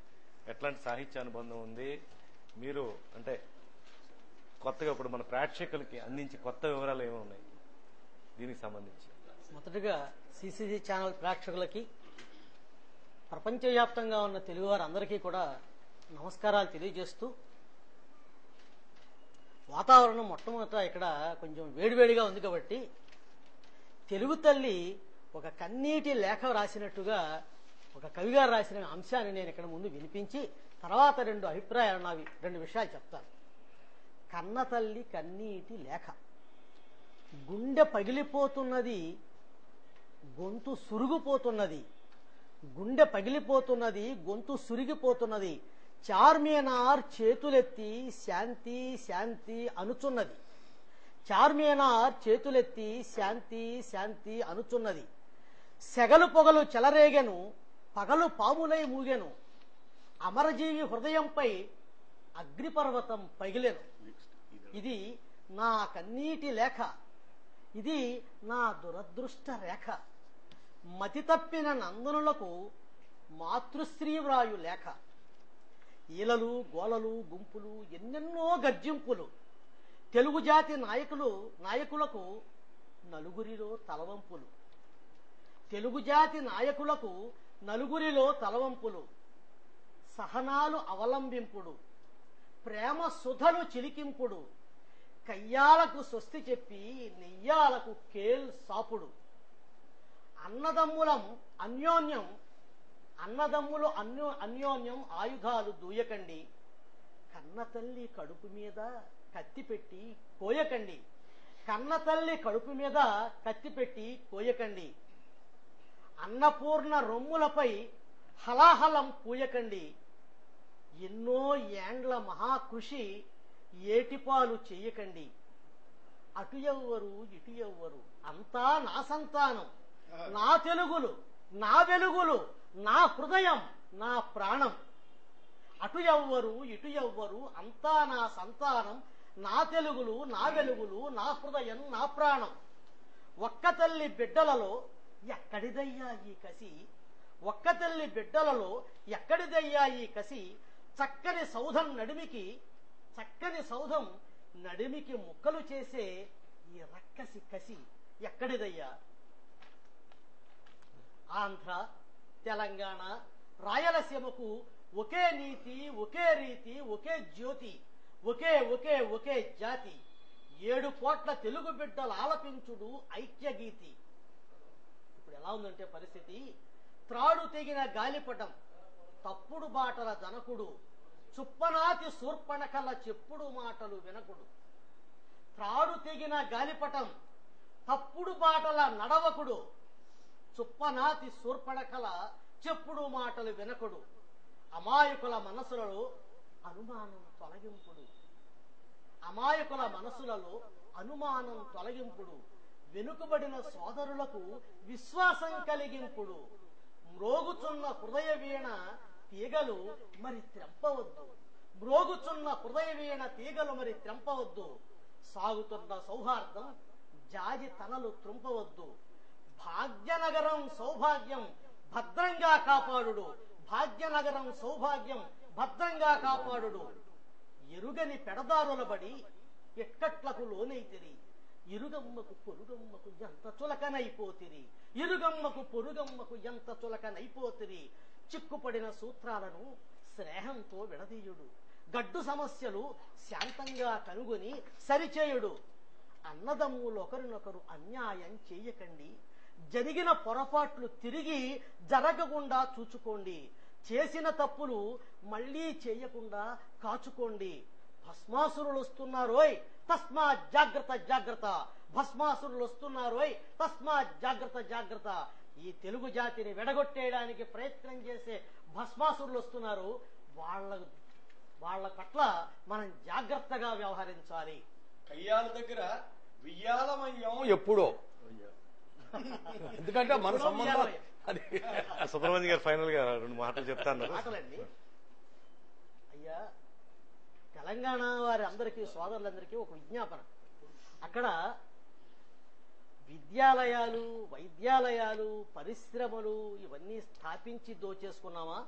ఎట్లాంటి సాహిత్య అనుబంధం ఉంది? మీరు అంటే కొత్తగా ఇప్పుడు మన ప్రేక్షకులకి అందించే కొత్త వివరాలు ఏమి ఉన్నాయి దీనికి సంబంధించి? మొదటగా సిసిసి ఛానల్ ప్రేక్షకులకి, ప్రపంచవ్యాప్తంగా ఉన్న తెలుగువారందరికీ కూడా నమస్కారాలు తెలియజేస్తూ, వాతావరణం మొట్టమొదట ఇక్కడ కొంచెం వేడివేడిగా ఉంది కాబట్టి తెలుగు తల్లి ఒక కన్నీటి లేఖ రాసినట్టుగా ఒక కవిగారు రాసిన అంశాన్ని నేను ఇక్కడ ముందు వినిపించి తర్వాత రెండు అభిప్రాయాలు నావి, రెండు విషయాలు చెప్తాను. కన్న తల్లి కన్నీటి లేఖ. గుండె పగిలిపోతున్నది, గొంతు సురిగిపోతున్నది. గుండె పగిలిపోతున్నది, గొంతు సురిగిపోతున్నది. చార్మినార్ చేతులెత్తి శాంతి శాంతి అనుచున్నది. చార్మినార్ చేతులెత్తి శాంతి శాంతి అనుచున్నది. సెగలు పొగలు చెలరేగెను, పగలు పాములై మూగెను. అమరజీవి హృదయంపై అగ్నిపర్వతం పగిలెను. ఇది నా కన్నీటి లేఖ, ఇది నా దురదృష్ట రేఖ. మతి తప్పిన నందనులకు మాతృశ్రీ వ్రాయు లేఖ. ఈలలు గోలలు గుంపులు ఎన్నెన్నో గర్జింపులు. తెలుగు జాతి నాయకులకు నలుగురిలో తలవంపులు. తెలుగు జాతి నాయకులకు నలుగురిలో తలవంపులు. సహనాలు అవలంబింపుడు, ప్రేమ సుధలు చిలికింపుడు. కయ్యాలకు స్వస్తి చెప్పి నెయ్యాలకు కేల్ సాపుడు. అన్నదమ్ములు అన్యోన్యం ఆయుధాలు దూయకండి. కన్న తల్లి కడుపు మీద కత్తి పెట్టి కోయకండి. కన్న తల్లి కడుపు మీద కత్తి పెట్టి కోయకండి. అన్నపూర్ణ రొమ్ములపై హలాహలం పూయకండి. ఎన్నో ఏండ్ల మహాకృషి ఏటిపాలు చెయ్యకండి. అటు ఎవ్వరు ఇటు ఎవ్వరు అంతా నా సంతానం, నా తెలుగులు, నా వెలుగులు, నా హృదయం, నా ప్రాణం. అటు ఎవ్వరు ఇటు ఎవ్వరు అంతా నా సంతానం, నా తెలుగులు, నా వెలుగులు, నా హృదయం, నా ప్రాణం. ఒక్క తల్లి బిడ్డలలో ఎక్కడిదయ్యా ఈ కసి, ఒక్క తల్లి బిడ్డలలో ఎక్కడిదయ్యా ఈ కసి. చక్కని సౌధం నడిమికి ముక్కలు చేసే ఈ రక్కసి కసి ఎక్కడిదయ్యా. ఆంధ్ర, తెలంగాణ, రాయలసీమకు ఒకే నీతి, ఒకే రీతి, ఒకే జ్యోతి, ఒకే ఒకే ఒకే జాతి. 7 కోట్ల తెలుగు బిడ్డలు ఆలపించుడు ఐక్యగీతి. ఇప్పుడు ఎలా ఉందంటే పరిస్థితి, త్రాడు తెగిన గాలిపటం, తప్పుడు బాటల జనకుడు, చుప్పనాతి శూర్పణకల చెప్పుడు మాటలు వినకుడు. త్రాడు తెగిన గాలిపటం, తప్పుడు బాటల నడవకుడు, చుప్పనాతి శూర్పణకల చెప్పుడు మాటలు వినకుడు. అమాయకుల మనసులలో అనుమానం తొలగింపుడు, అమాయకుల మనసులలో అనుమానం తొలగింపుడు. వెనుకబడిన సోదరులకు విశ్వాసం కలిగింపుడు. మ్రోగుచున్న హృదయ వీణ తీగలు మరి త్రెంపవద్దు, మ్రోగుచున్న హృదయ వీణ తీగలు మరి త్రెంపవద్దు. సాగుతున్న సౌహార్దం జాజి తనలు త్రుంపవద్దు. భాగ్యనగరం సౌభాగ్యం భద్రంగా కాపాడుడు, భాగ్యనగరం సౌభాగ్యం భద్రంగా కాపాడుడు. ఎరుగని పెడదారుల బడి ఎక్కట్లకు లోనైతిరి, ఇరుగమ్మకు పొరుగమ్మకు ఎంత చులకనైపోతిరి, ఇరుగమ్మకు పొరుగమ్మకు ఎంత చులకనైపోతిరి. చిక్కుపడిన సూత్రాలను స్నేహంతో విడదీయుడు, గడ్డు సమస్యలు శాంతంగా కనుగొని సరిచేయుడు. అన్నదమ్ములు ఒకరినొకరు అన్యాయం చేయకండి, జరిగిన పొరపాట్లు తిరిగి జరగకుండా చూచుకోండి. చేసిన తప్పులు మళ్లీ చేయకుండా కాచుకోండి. భస్మాసురులు వస్తున్నారోయ్ తస్మా జాగ్రత్త జాగ్రత్త, భస్మాసురులు వస్తున్నారోయ్ తస్మా జాగ్రత్త జాగ్రత్త. ఈ తెలుగు జాతిని విడగొట్టేయడానికి ప్రయత్నం చేసే భస్మాసురులు వస్తున్నారు. వాళ్ళ పట్ల మనం జాగ్రత్తగా వ్యవహరించాలి. కయ్యాల దగ్గర వియ్యాలమయ్యం ఎప్పుడో, ఎందుకంటే మన సంబంధం అది. సుబ్రహ్మణ్య గారు ఫైనల్ గా 2 మాటలు చెప్తాను. మాటలండి అయ్యా, తెలంగాణ వారి అందరికీ, సోదరులందరికీ ఒక విజ్ఞాపన. అక్కడ విద్యాలయాలు, వైద్యాలయాలు, పరిశ్రమలు ఇవన్నీ స్థాపించి దోచేసుకున్నామా,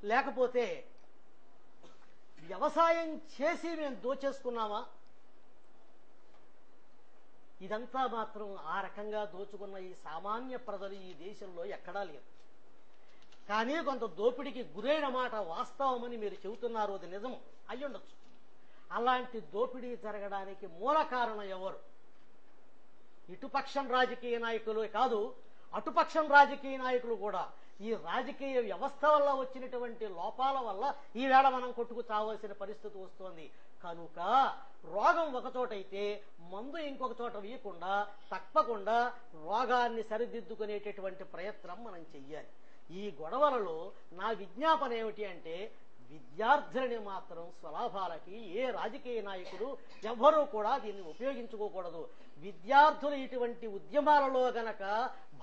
లేకపోతే వ్యవసాయం చేసి మేము దోచేసుకున్నామా? ఇదంతా మాత్రం ఆ రకంగా దోచుకున్న ఈ సామాన్య ప్రజలు ఈ దేశంలో ఎక్కడా లేరు. కానీ కొంత దోపిడికి గురైన మాట వాస్తవమని మీరు చెబుతున్నారు, అది నిజం అయ్యుండొచ్చు. అలాంటి దోపిడీ జరగడానికి మూల కారణం ఎవరు? ఇటుపక్షం రాజకీయ నాయకులు కాదు, అటుపక్షం రాజకీయ నాయకులు కూడా ఈ రాజకీయ వ్యవస్థ వల్ల వచ్చినటువంటి లోపాల వల్ల ఈవేళ మనం కొట్టుకు చావాల్సిన పరిస్థితి వస్తోంది. కనుక రోగం ఒకచోటైతే మందు ఇంకొక చోట వేయకుండా తప్పకుండా రోగాన్ని సరిదిద్దుకునేటటువంటి ప్రయత్నం మనం చెయ్యాలి. ఈ గొడవలలో నా విజ్ఞాపన ఏమిటి అంటే, విద్యార్థులని మాత్రం స్వలాభాలకి ఏ రాజకీయ నాయకులు ఎవ్వరూ కూడా దీన్ని ఉపయోగించుకోకూడదు. విద్యార్థులు ఇటువంటి ఉద్యమాలలో గనక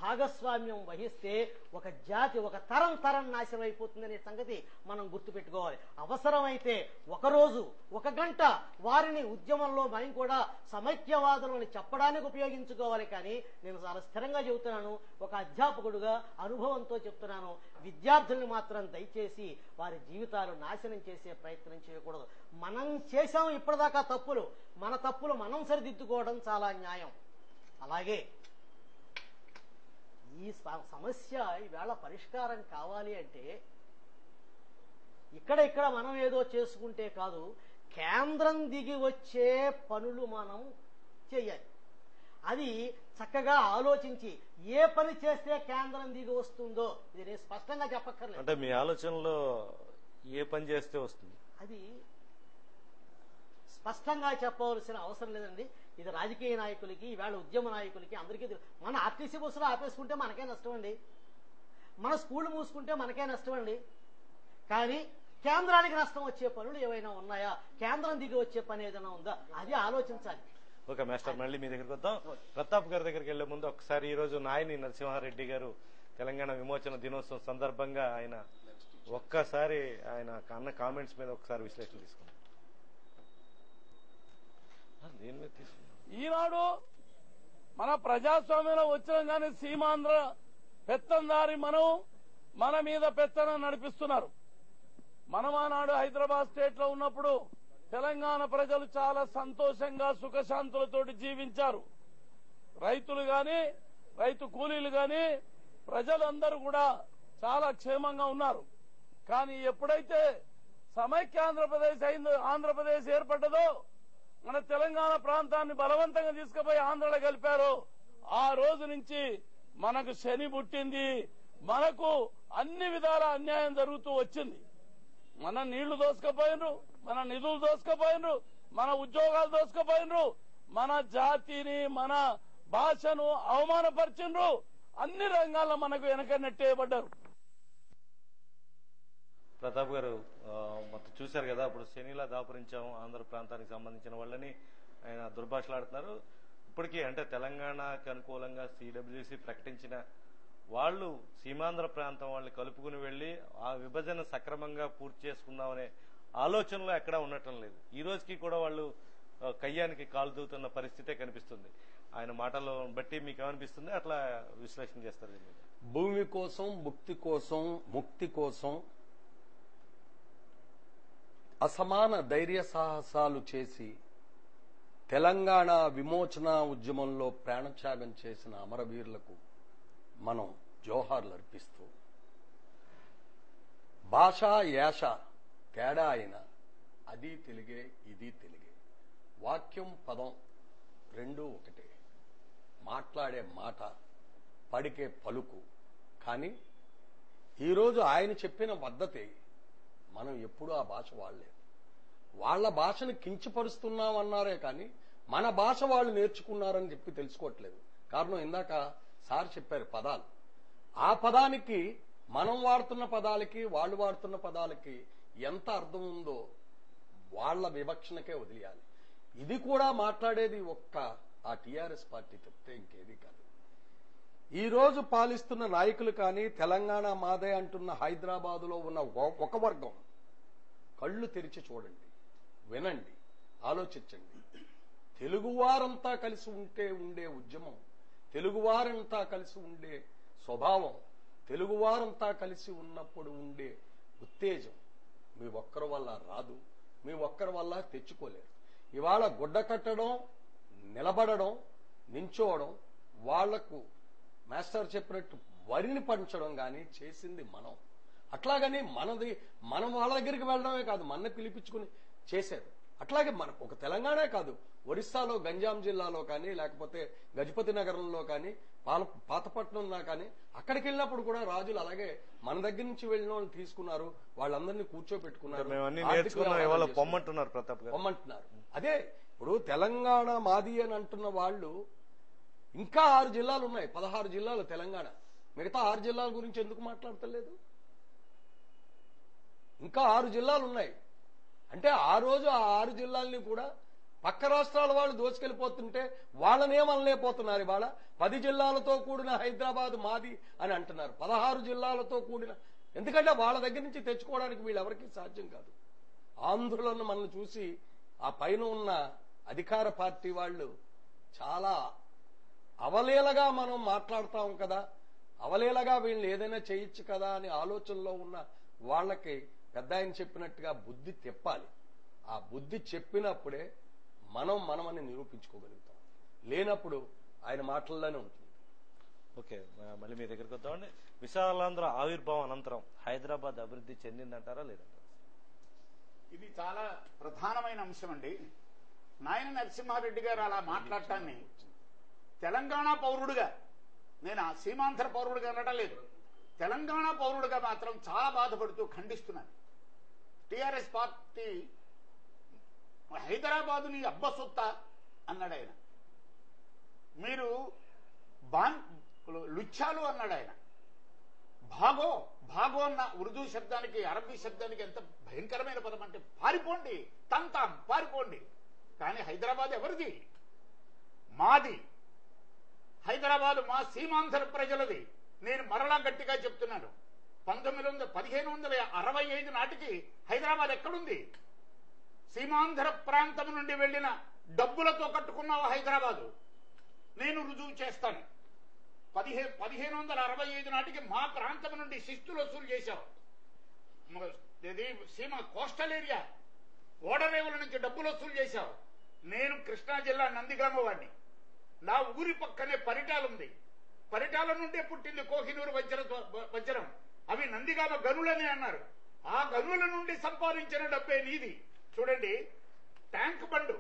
భాగస్వామ్యం వహిస్తే ఒక జాతి ఒక తరం నాశనం అయిపోతుందనే సంగతి మనం గుర్తుపెట్టుకోవాలి. అవసరమైతే ఒకరోజు ఒక గంట వారిని ఉద్యమంలో మనం కూడా సమైక్యవాదులని చెప్పడానికి ఉపయోగించుకోవాలి. కానీ నేను చాలా స్థిరంగా చెబుతున్నాను, ఒక అధ్యాపకుడుగా అనుభవంతో చెప్తున్నాను, విద్యార్థుల్ని మాత్రం దయచేసి వారి జీవితాలు నాశనం చేసే ప్రయత్నం చేయకూడదు. మనం చేశాం ఇప్పటిదాకా తప్పులు, మన తప్పులు మనం సరిదిద్దుకోవడం చాలా న్యాయం. అలాగే ఈ సమస్య ఈవేళ పరిష్కారం కావాలి అంటే ఇక్కడ మనం ఏదో చేసుకుంటే కాదు, కేంద్రం దిగి వచ్చే పనులు మనం చేయాలి. అది చక్కగా ఆలోచించి ఏ పని చేస్తే కేంద్రం దిగి వస్తుందో ఇది నేను స్పష్టంగా చెప్పక్కర్లేదు. అంటే మీ ఆలోచనలో ఏ పని చేస్తే వస్తుంది అది స్పష్టంగా చెప్పవలసిన అవసరం లేదండి. ఇది రాజకీయ నాయకులకి, ఈవేళ ఉద్యమ నాయకులకి అందరికీ మన ఆర్టీసీ బస్సులు ఆపేసుకుంటే మనకే నష్టం అండి, మన స్కూళ్ళు మూసుకుంటే మనకే నష్టం అండి. కానీ కేంద్రానికి నష్టం వచ్చే పనులు ఏవైనా ఉన్నాయా, కేంద్రం దిగి వచ్చే పని ఏదైనా ఉందా, అది ఆలోచించాలి. ఓకే మాస్టర్, మళ్ళీ మీ దగ్గరికి వద్దాం. ప్రతాప్ గారి దగ్గరికి వెళ్లే ముందు ఒకసారి ఈ రోజు నాయని నరసింహారెడ్డి గారు తెలంగాణ విమోచన దినోత్సవం సందర్భంగా ఆయన ఒక్కసారి ఆయన అన్న కామెంట్స్ మీద ఒకసారి విశ్లేషణ తీసుకున్నాం. ఈనాడు మన ప్రజాస్వామ్యంలో వచ్చినాం కానీ సీమాంధ్ర పెత్తందారి మన మీద పెత్తనం నడిపిస్తున్నారు. మనం ఆనాడు హైదరాబాద్ స్టేట్ లో ఉన్నప్పుడు తెలంగాణ ప్రజలు చాలా సంతోషంగా సుఖశాంతులతోటి జీవించారు. రైతులు గాని, రైతు కూలీలు గాని, ప్రజలందరూ కూడా చాలా క్షేమంగా ఉన్నారు. కానీ ఎప్పుడైతే సమైక్య ఆంధ్రప్రదేశ్ ఏర్పడ్డదో, మన తెలంగాణ ప్రాంతాన్ని బలవంతంగా తీసుకుపోయి ఆంధ్రలో కలిపారో, ఆ రోజు నుంచి మనకు శని పుట్టింది. మనకు అన్ని విధాల అన్యాయం జరుగుతూ వచ్చింది. మన నీళ్లు దోసుకుపోయినరు, మన నిధులు దోసుకుపోయినరు, మన ఉద్యోగాలు దోసుకుపోయినరు, మన జాతిని మన భాషను అవమానపరిచినరు. అన్ని రంగాల్లో మనకు వెనక నెట్టేయబడ్డారు. ప్రతాప్ గారు మొత్తం చూశారు కదా, అప్పుడు శనిలా దాపురించాము ఆంధ్ర ప్రాంతానికి సంబంధించిన వాళ్ళని ఆయన దుర్భాషలాడుతున్నారు. ఇప్పటికీ అంటే తెలంగాణకు అనుకూలంగా సిడబ్ల్యూసి ప్రకటించిన వాళ్ళు సీమాంధ్ర ప్రాంతం వాళ్ళని కలుపుకుని వెళ్లి ఆ విభజన సక్రమంగా పూర్తి చేసుకుందామనే ఆలోచనలో ఎక్కడా ఉండటం లేదు. ఈ రోజుకి కూడా వాళ్ళు కయ్యానికి కాలు దూతున్న పరిస్థితే కనిపిస్తుంది. ఆయన మాటల్లో బట్టి మీకు ఏమనిపిస్తుంది, అట్లా విశ్లేషణ చేస్తారు. భూమి కోసం, ముక్తి కోసం అసమాన ధైర్య సాహసాలు చేసి తెలంగాణ విమోచన ఉద్యమంలో ప్రాణత్యాగం చేసిన అమరవీరులకు మనం జోహార్లు అర్పిస్తూ, భాషా యాస తేడా అయినా అది తెలుగే, ఇది తెలుగే, వాక్యం పదం రెండూ ఒకటే, మాట్లాడే మాట పడికే పలుకు. కానీ ఈరోజు ఆయన చెప్పిన పద్ధతి మనం ఎప్పుడూ ఆ భాష వాడలేదు. వాళ్ల భాషను కించపరుస్తున్నామన్నారే కానీ మన భాష వాళ్ళు నేర్చుకున్నారని చెప్పి తెలుసుకోవట్లేదు. కారణం ఇందాక సార్ చెప్పారు పదాలు, ఆ పదానికి మనం వాడుతున్న పదాలకి వాళ్ళు వాడుతున్న పదాలకి ఎంత అర్థం ఉందో వాళ్ల వివక్షణకే వదిలేయాలి. ఇది కూడా మాట్లాడేది ఒక్క ఆ టీఆర్ఎస్ పార్టీ చెప్తే ఇంకేది కాదు. ఈ రోజు పాలిస్తున్న నాయకులు కానీ, తెలంగాణ మాదే అంటున్న హైదరాబాదులో ఉన్న ఒక వర్గం కళ్ళు తెరిచి చూడండి, వినండి, ఆలోచించండి. తెలుగువారంతా కలిసి ఉండే ఉద్యమం, తెలుగువారంతా కలిసి ఉండే స్వభావం, తెలుగువారంతా కలిసి ఉన్నప్పుడు ఉండే ఉత్తేజం మీ ఒక్కరి వల్ల రాదు, మీ ఒక్కరి వల్ల తెచ్చుకోలేరు. ఇవాళ గుడ్డ కట్టడం, నిలబడడం, నించోవడం, వాళ్లకు మాస్టర్ చెప్పినట్టు వరిని పంచడం కానీ చేసింది మనం. అట్లాగని మనం వాళ్ళ దగ్గరికి వెళ్ళడమే కాదు, మన పిలిపించుకుని చేశారు. అట్లాగే మనకు ఒక తెలంగాణ కాదు, ఒరిస్సాలో గంజాం జిల్లాలో కానీ, లేకపోతే గజపతి నగరంలో కానీ, పాతపట్నంలో కానీ, అక్కడికి వెళ్ళినప్పుడు కూడా రాజులు అలాగే మన దగ్గర నుంచి వెళ్ళిన వాళ్ళు తీసుకున్నారు, వాళ్ళందరినీ కూర్చోబెట్టుకున్నారు, పొమ్మంటున్నారు ప్రతాప్ గారు, పొమ్మంటున్నారు. అదే ఇప్పుడు తెలంగాణ మాది అని అంటున్న వాళ్ళు ఇంకా 6 జిల్లాలు ఉన్నాయి, 16 జిల్లాలు తెలంగాణ. మిగతా 6 జిల్లాల గురించి ఎందుకు మాట్లాడతలేదు? ఇంకా 6 జిల్లాలు ఉన్నాయి అంటే ఆ రోజు ఆ 6 జిల్లాలని కూడా పక్క రాష్ట్రాల వాళ్ళు దోచుకెళ్లిపోతుంటే వాళ్ళనేమనలేకపోతున్నారు. ఇవాళ 10 జిల్లాలతో కూడిన హైదరాబాద్ మాది అని అంటున్నారు, 16 జిల్లాలతో కూడిన. ఎందుకంటే వాళ్ళ దగ్గర నుంచి తెచ్చుకోవడానికి వీళ్ళెవరికీ సాధ్యం కాదు. ఆంధ్రులను మనం చూసి ఆ పైన ఉన్న అధికార పార్టీ వాళ్ళు చాలా అవలీలగా మనం మాట్లాడతాం కదా, అవలీలగా వీళ్ళని ఏదైనా చేయొచ్చు కదా అని ఆలోచనలో ఉన్న వాళ్ళకి పెద్ద ఆయన చెప్పినట్టుగా బుద్ధి తెప్పాలి. ఆ బుద్ధి చెప్పినప్పుడే మనమని నిరూపించుకోగలుగుతాం, లేనప్పుడు ఆయన మాటల్లోనే ఉంటుంది. ఓకే, మళ్ళీ మీ దగ్గరికి వద్దామండి. విశాలాంధ్ర ఆవిర్భావం అనంతరం హైదరాబాద్ అభివృద్ధి చెందిందంటారా లేదంటారా? ఇది చాలా ప్రధానమైన అంశం అండి. నాయన నరసింహారెడ్డి గారు అలా మాట్లాడటాన్ని తెలంగాణ పౌరుడుగా, నేను ఆ సీమాంధ్ర పౌరుడుగా అనడం లేదు, తెలంగాణ పౌరుడుగా మాత్రం చాలా బాధపడుతూ ఖండిస్తున్నాను. టిఆర్ఎస్ పార్టీ హైదరాబాదుని అబ్బసొత్తా అన్నాడు ఆయన, మీరు లుచ్చాలు అన్నాడు ఆయన, భాగో అన్న ఉర్దూ శబ్దానికి, అరబీ శబ్దానికి ఎంత భయంకరమైన పదం అంటే పారిపోండి, తంతాం పారిపోండి. కానీ హైదరాబాద్ ఎవరిది? మాది. హైదరాబాద్ మా సీమాంధ్ర ప్రజలది. నేను మరలా గట్టిగా చెప్తున్నాను, 1565 నాటికి హైదరాబాద్ ఎక్కడుంది? సీమాంధ్ర ప్రాంతం నుండి వెళ్లిన డబ్బులతో కట్టుకున్నావు హైదరాబాదు. నేను రుజువు చేస్తాను. 1565 నాటికి మా ప్రాంతం నుండి శిస్తులు వసూలు చేశావు. సీమ కోస్టల్ ఏరియా ఓడరేవుల నుంచి డబ్బులు వసూలు చేశావు. నేను కృష్ణా జిల్లా నందిగామ వాడిని. నా ఊరి పక్కనే పరిటాలుంది. పరిటాల నుండే పుట్టింది కోహినూరు వజ్రం. అవి నందిగామ గనులని అన్నారు. ఆ గనుల నుండి సంపాదించిన డబ్బే నీది. చూడండి, ట్యాంక్ బండు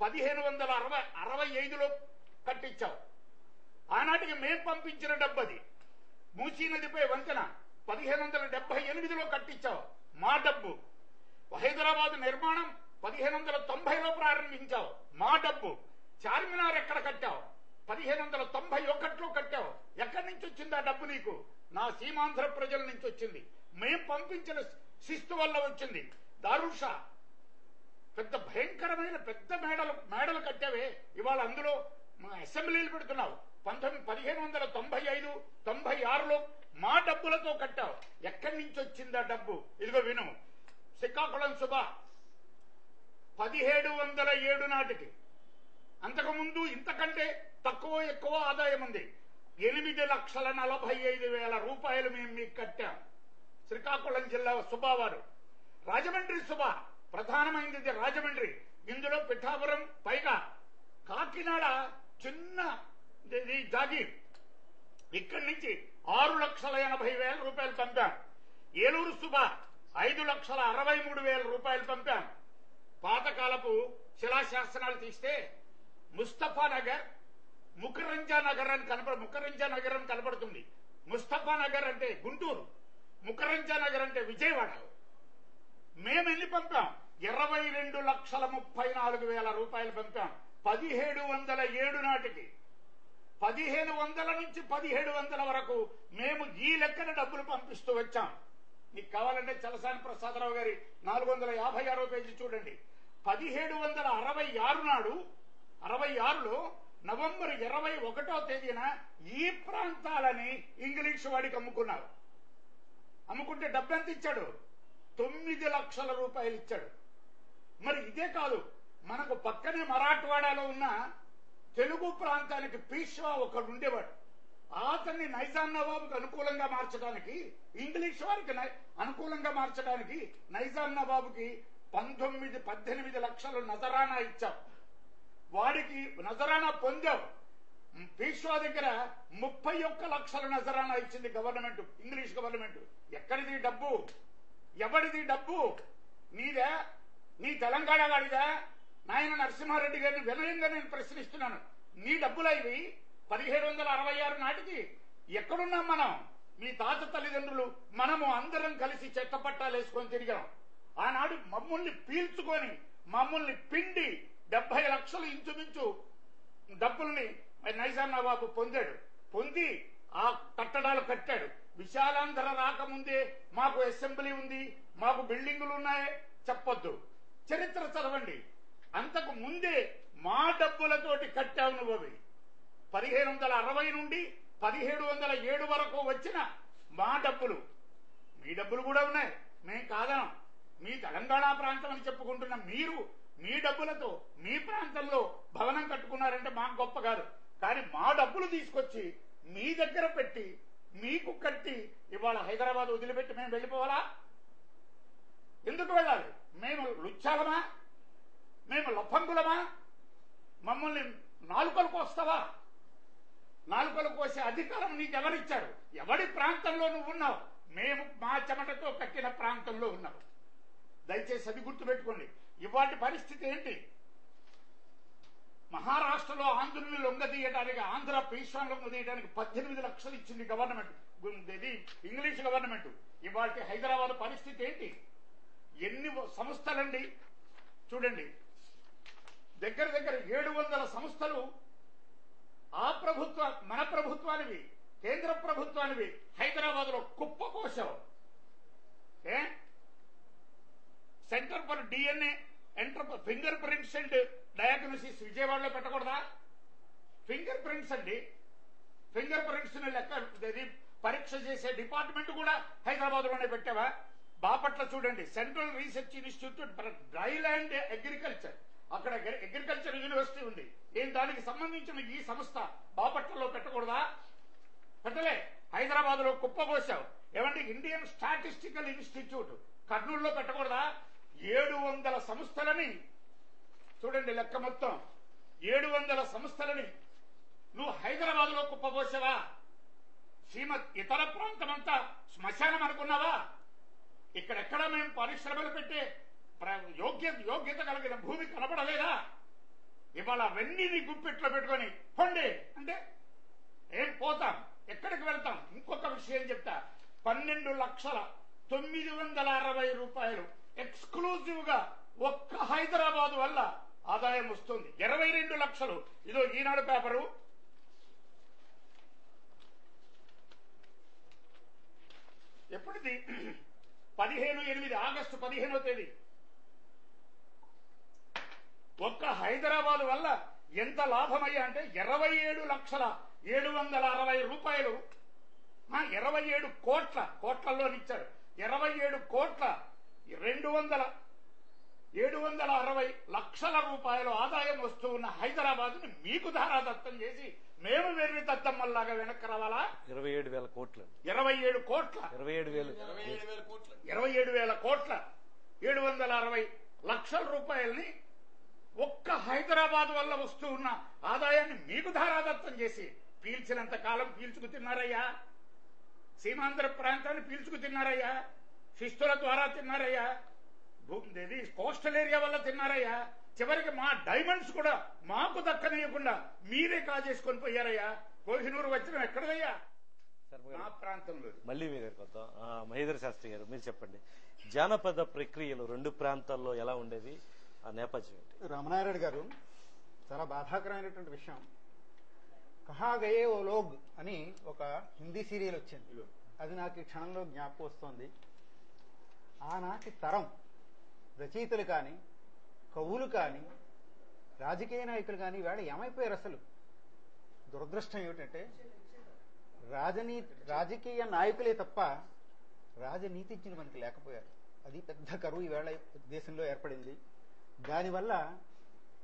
1565లో కట్టించావు. ఆనాటికి మేం పంపించిన డబ్బది. మూసీ నదిపై వంతెన 1578లో కట్టించావు, మా డబ్బు. హైదరాబాద్ నిర్మాణం 1590లో ప్రారంభించావు, మా డబ్బు. చార్మినార్ ఎక్కడ కట్టావు? 1591లో కట్టావు. ఎక్కడి నుంచి వచ్చింది ఆ డబ్బు నీకు? నా సీమాంధ్ర ప్రజల నుంచి వచ్చింది. మేం పంపించిన శిస్తు వల్ల వచ్చింది. దారుషా పెద్ద భయంకరమైన పెద్ద మేడలు కట్టావే, ఇవాళ అందులో మా అసెంబ్లీలు పెడుతున్నావు. 1595, 96లో మా డబ్బులతో కట్టావు. ఎక్కడి నుంచి వచ్చింది ఆ డబ్బు? ఇదిగో విను. శ్రీకాకుళం సుభ 1707 నాటికి, అంతకుముందు ఇంతకంటే తక్కువ ఎక్కువ ఆదాయం ఉంది. 8,45,000 రూపాయలు మేము మీకు కట్టాం. శ్రీకాకుళం జిల్లా సుబావారు. రాజమండ్రి సుబ ప్రధానమైనది రాజమండ్రి. ఇందులో పిఠాపురం పైగా, కాకినాడ చిన్న జాగీర్. ఇక్కడి నుంచి 6,80,000 రూపాయలు పంపాం. ఏలూరు సుబ 5,63,000 రూపాయలు పంపాం. పాతకాలపు శిలాశాసనాలు తీస్తే ముస్తఫా నగర్, ముకరంజా నగర్ అని ముకరంజా నగర్ అని కనబడుతుంది. ముస్తఫా నగర్ అంటే గుంటూరు, ముకరంజా నగర్ అంటే విజయవాడ. మేము ఎన్ని పంపాం? 22,34,000 రూపాయలు పంపాం. 1707 నాటికి. 1500 నుంచి 1700 వరకు మేము ఈ లెక్కన డబ్బులు పంపిస్తూ వచ్చాం. మీకు కావాలంటే చలసాని ప్రసాదరావు గారి 456వ పేజీ చూడండి. 1766 నాడు, 66లో నవంబర్ 21వ తేదీన ఈ ప్రాంతాలని ఇంగ్లీష్ వాడికి అమ్ముకున్నారు. అమ్ముకుంటే డబ్బు ఎంత ఇచ్చాడు? 9 లక్షల రూపాయలు ఇచ్చాడు. మరి ఇదే కాదు, మనకు పక్కనే మరాఠవాడాలో ఉన్న తెలుగు ప్రాంతానికి పీష్వా ఒకడు ఉండేవాడు. అతన్ని నైజాం నవాబుకు అనుకూలంగా మార్చడానికి, ఇంగ్లీష్ వారికి అనుకూలంగా మార్చడానికి నైజాం నవాబుకి 18 లక్షలు నజరానా ఇచ్చావు, వాడికి నజరానా పొందావు. పీష్వా దగ్గర 31 లక్షల నజరానా ఇచ్చింది గవర్నమెంట్, ఇంగ్లీష్ గవర్నమెంట్. ఎక్కడిది డబ్బు? ఎవడిది డబ్బు? నీదే? నీ తెలంగాణ గాడిదా? నాయన నరసింహారెడ్డి గారిని వినయంగా నేను ప్రశ్నిస్తున్నాను. నీ డబ్బులా ఇవి? 1766 నాటికి ఎక్కడున్నాం మనం? మీ తాత తల్లిదండ్రులు మనము అందరం కలిసి చెట్టపట్టాలు వేసుకొని తిరిగాం. ఆనాడు మమ్మల్ని పీల్చుకొని మమ్మల్ని పిండి 70 లక్షలు ఇంచుమించు డబ్బుల్ని నైజాం నవాబు పొందాడు. పొంది ఆ కట్టడాలు కట్టాడు. విశాలాంధ్ర రాకముందే మాకు అసెంబ్లీ ఉంది, మాకు బిల్డింగులు ఉన్నాయి చెప్పొద్దు, చరిత్ర చదవండి. అంతకు ముందే మా డబ్బులతోటి కట్టావు నువ్వు. అవి 1560 నుండి 1707 వరకు వచ్చిన మా డబ్బులు. మీ డబ్బులు కూడా ఉన్నాయి, మేం కాదా. మీ తెలంగాణ ప్రాంతం అని చెప్పుకుంటున్న మీరు మీ డబ్బులతో మీ ప్రాంతంలో భవనం కట్టుకున్నారంటే మాకు గొప్ప కాదు. కానీ మా డబ్బులు తీసుకొచ్చి మీ దగ్గర పెట్టి మీకు కట్టి ఇవాళ హైదరాబాద్ వదిలిపెట్టి మేము వెళ్ళిపోవాలా? ఎందుకు వెళ్ళాలి? మేము లుచ్చాలమా? మేము లఫంగులమా? మమ్మల్ని నాలుకలు కోస్తావా? నాలుకలు కోసే అధికారం నీకెవరిచ్చారు? ఎవడి ప్రాంతంలో నువ్వు ఉన్నావు? మేము మా చెమటతో కట్టిన ప్రాంతంలో ఉన్నావు. దయచేసి అది గుర్తుపెట్టుకోండి. ఇవాటి పరిస్థితి ఏంటి? మహారాష్ట్రలో ఆంధ్రుల్ని లొంగదీయడానికి, ఆంధ్ర పీష్వాన్ని లొంగదీయడానికి 18 లక్షలు ఇచ్చింది గవర్నమెంట్, ఇది ఇంగ్లీష్ గవర్నమెంట్. ఇవాటి హైదరాబాద్ పరిస్థితి ఏంటి? ఎన్ని సంస్థలండి చూడండి. దగ్గర దగ్గర 700 సంస్థలు ఆ ప్రభుత్వ మన ప్రభుత్వానివి, కేంద్ర ప్రభుత్వానివి హైదరాబాద్ లో కుప్పకోశావు. Centre for DNA fingerprints and diagnosis విజయవాడలో పెట్టకూడదా? ఫింగర్ ప్రింట్స్ అండి, ఫింగర్ ప్రింట్స్ లెక్క పరీక్ష చేసే డిపార్ట్మెంట్ కూడా హైదరాబాద్ లోనే పెట్టావా? బాపట్ల చూడండి, central research institute for dryland agriculture, అక్కడ అగ్రికల్చర్ యూనివర్సిటీ ఉంది. దానికి సంబంధించిన ఈ సంస్థ బాపట్లలో పెట్టకూడదా? పెట్టలే. హైదరాబాద్ లో కుప్పపోసావు. ఏమంటే ఇండియన్ స్టాటిస్టికల్ ఇన్స్టిట్యూట్ కర్నూలులో పెట్టకూడదా? 700 సంస్థలని చూడండి, లెక్క మొత్తం 700 సంస్థలని నువ్వు హైదరాబాద్ లో కుప్పపోసావా? ఇతర ప్రాంతమంతా శ్మశానం అనుకున్నావా? ఇక్కడెక్కడ మేము పరిశ్రమలు పెట్టే యోగ్యత కలిగిన భూమి కనపడలేదా? ఇవాళ అవన్నీ నీ గుప్పిట్లో పెట్టుకొని పొండి అంటే ఏం పోతాం? ఎక్కడికి వెళ్తాం? ఇంకొక విషయం చెప్తా. 12,960 రూపాయలు ఎక్స్క్లూజివ్ గా ఒక్క హైదరాబాద్ వల్ల ఆదాయం వస్తుంది. 22 లక్షలు. ఇదో ఈనాడు పేపరు, ఎప్పటిది? 15/8 ఆగస్టు 15వ తేదీ. ఒక్క హైదరాబాద్ వల్ల ఎంత లాభమయ్యా అంటే 27,760 రూపాయలు. 27 కోట్లలో ఇచ్చారు. 27,760 లక్షల రూపాయలు ఆదాయం వస్తూ ఉన్న హైదరాబాద్ ని మీకు ధారాదత్తం చేసి మేము వెర్రి దత్తమ్మల్లాగా వెనక్కి రావాలా? 27,000 కోట్లు. 27 కోట్ల 27,000 కోట్ల 760 లక్షల రూపాయల్ని ఒక్క హైదరాబాద్ వల్ల వస్తూ ఉన్న ఆదాయాన్ని మీకు ధారాదత్తం చేసి పీల్చినంత కాలం పీల్చుకు తిన్నారయ్యా. సీమాంధ్ర ప్రాంతాన్ని పీల్చుకు తిన్నారయ్యా. శిస్తుల ద్వారా తిన్నారయ్యా. కోస్టల్ ఏరియా వల్ల తిన్నారయ్యా. చివరికి మా డైమండ్స్ కూడా మాకు దక్కనీయకుండా మీరే కాజేసుకొని పోయారయ్యా. కోహినూరు వచ్చిన ఎక్కడదయ్యా? మా ప్రాంతంలో. మళ్ళీ మీ దగ్గరికి వద్దాం. మహేంద్ర శాస్త్రి గారు, మీరు చెప్పండి. జానపద ప్రక్రియలు 2 ప్రాంతాల్లో ఎలా ఉండేది? ఆ నేపథ్యం ఏంటి? రామనారాయణ గారు, చాలా బాధాకరమైనటువంటి విషయం. కహా గయే ఓ లోగ్ అని ఒక హిందీ సీరియల్ వచ్చింది. అది నాకు ఈ క్షణంలో జ్ఞాపకం వస్తోంది. ఆనాటి తరం రచయితలు కానీ, కవులు కానీ, రాజకీయ నాయకులు కానీ వేళ ఏమైపోయారు? అసలు దురదృష్టం ఏమిటంటే రాజకీయ నాయకులే తప్ప రాజనీతిజ్ఞులు మనకి లేకపోయారు. అది పెద్ద కరువు ఈవేళ దేశంలో ఏర్పడింది. దానివల్ల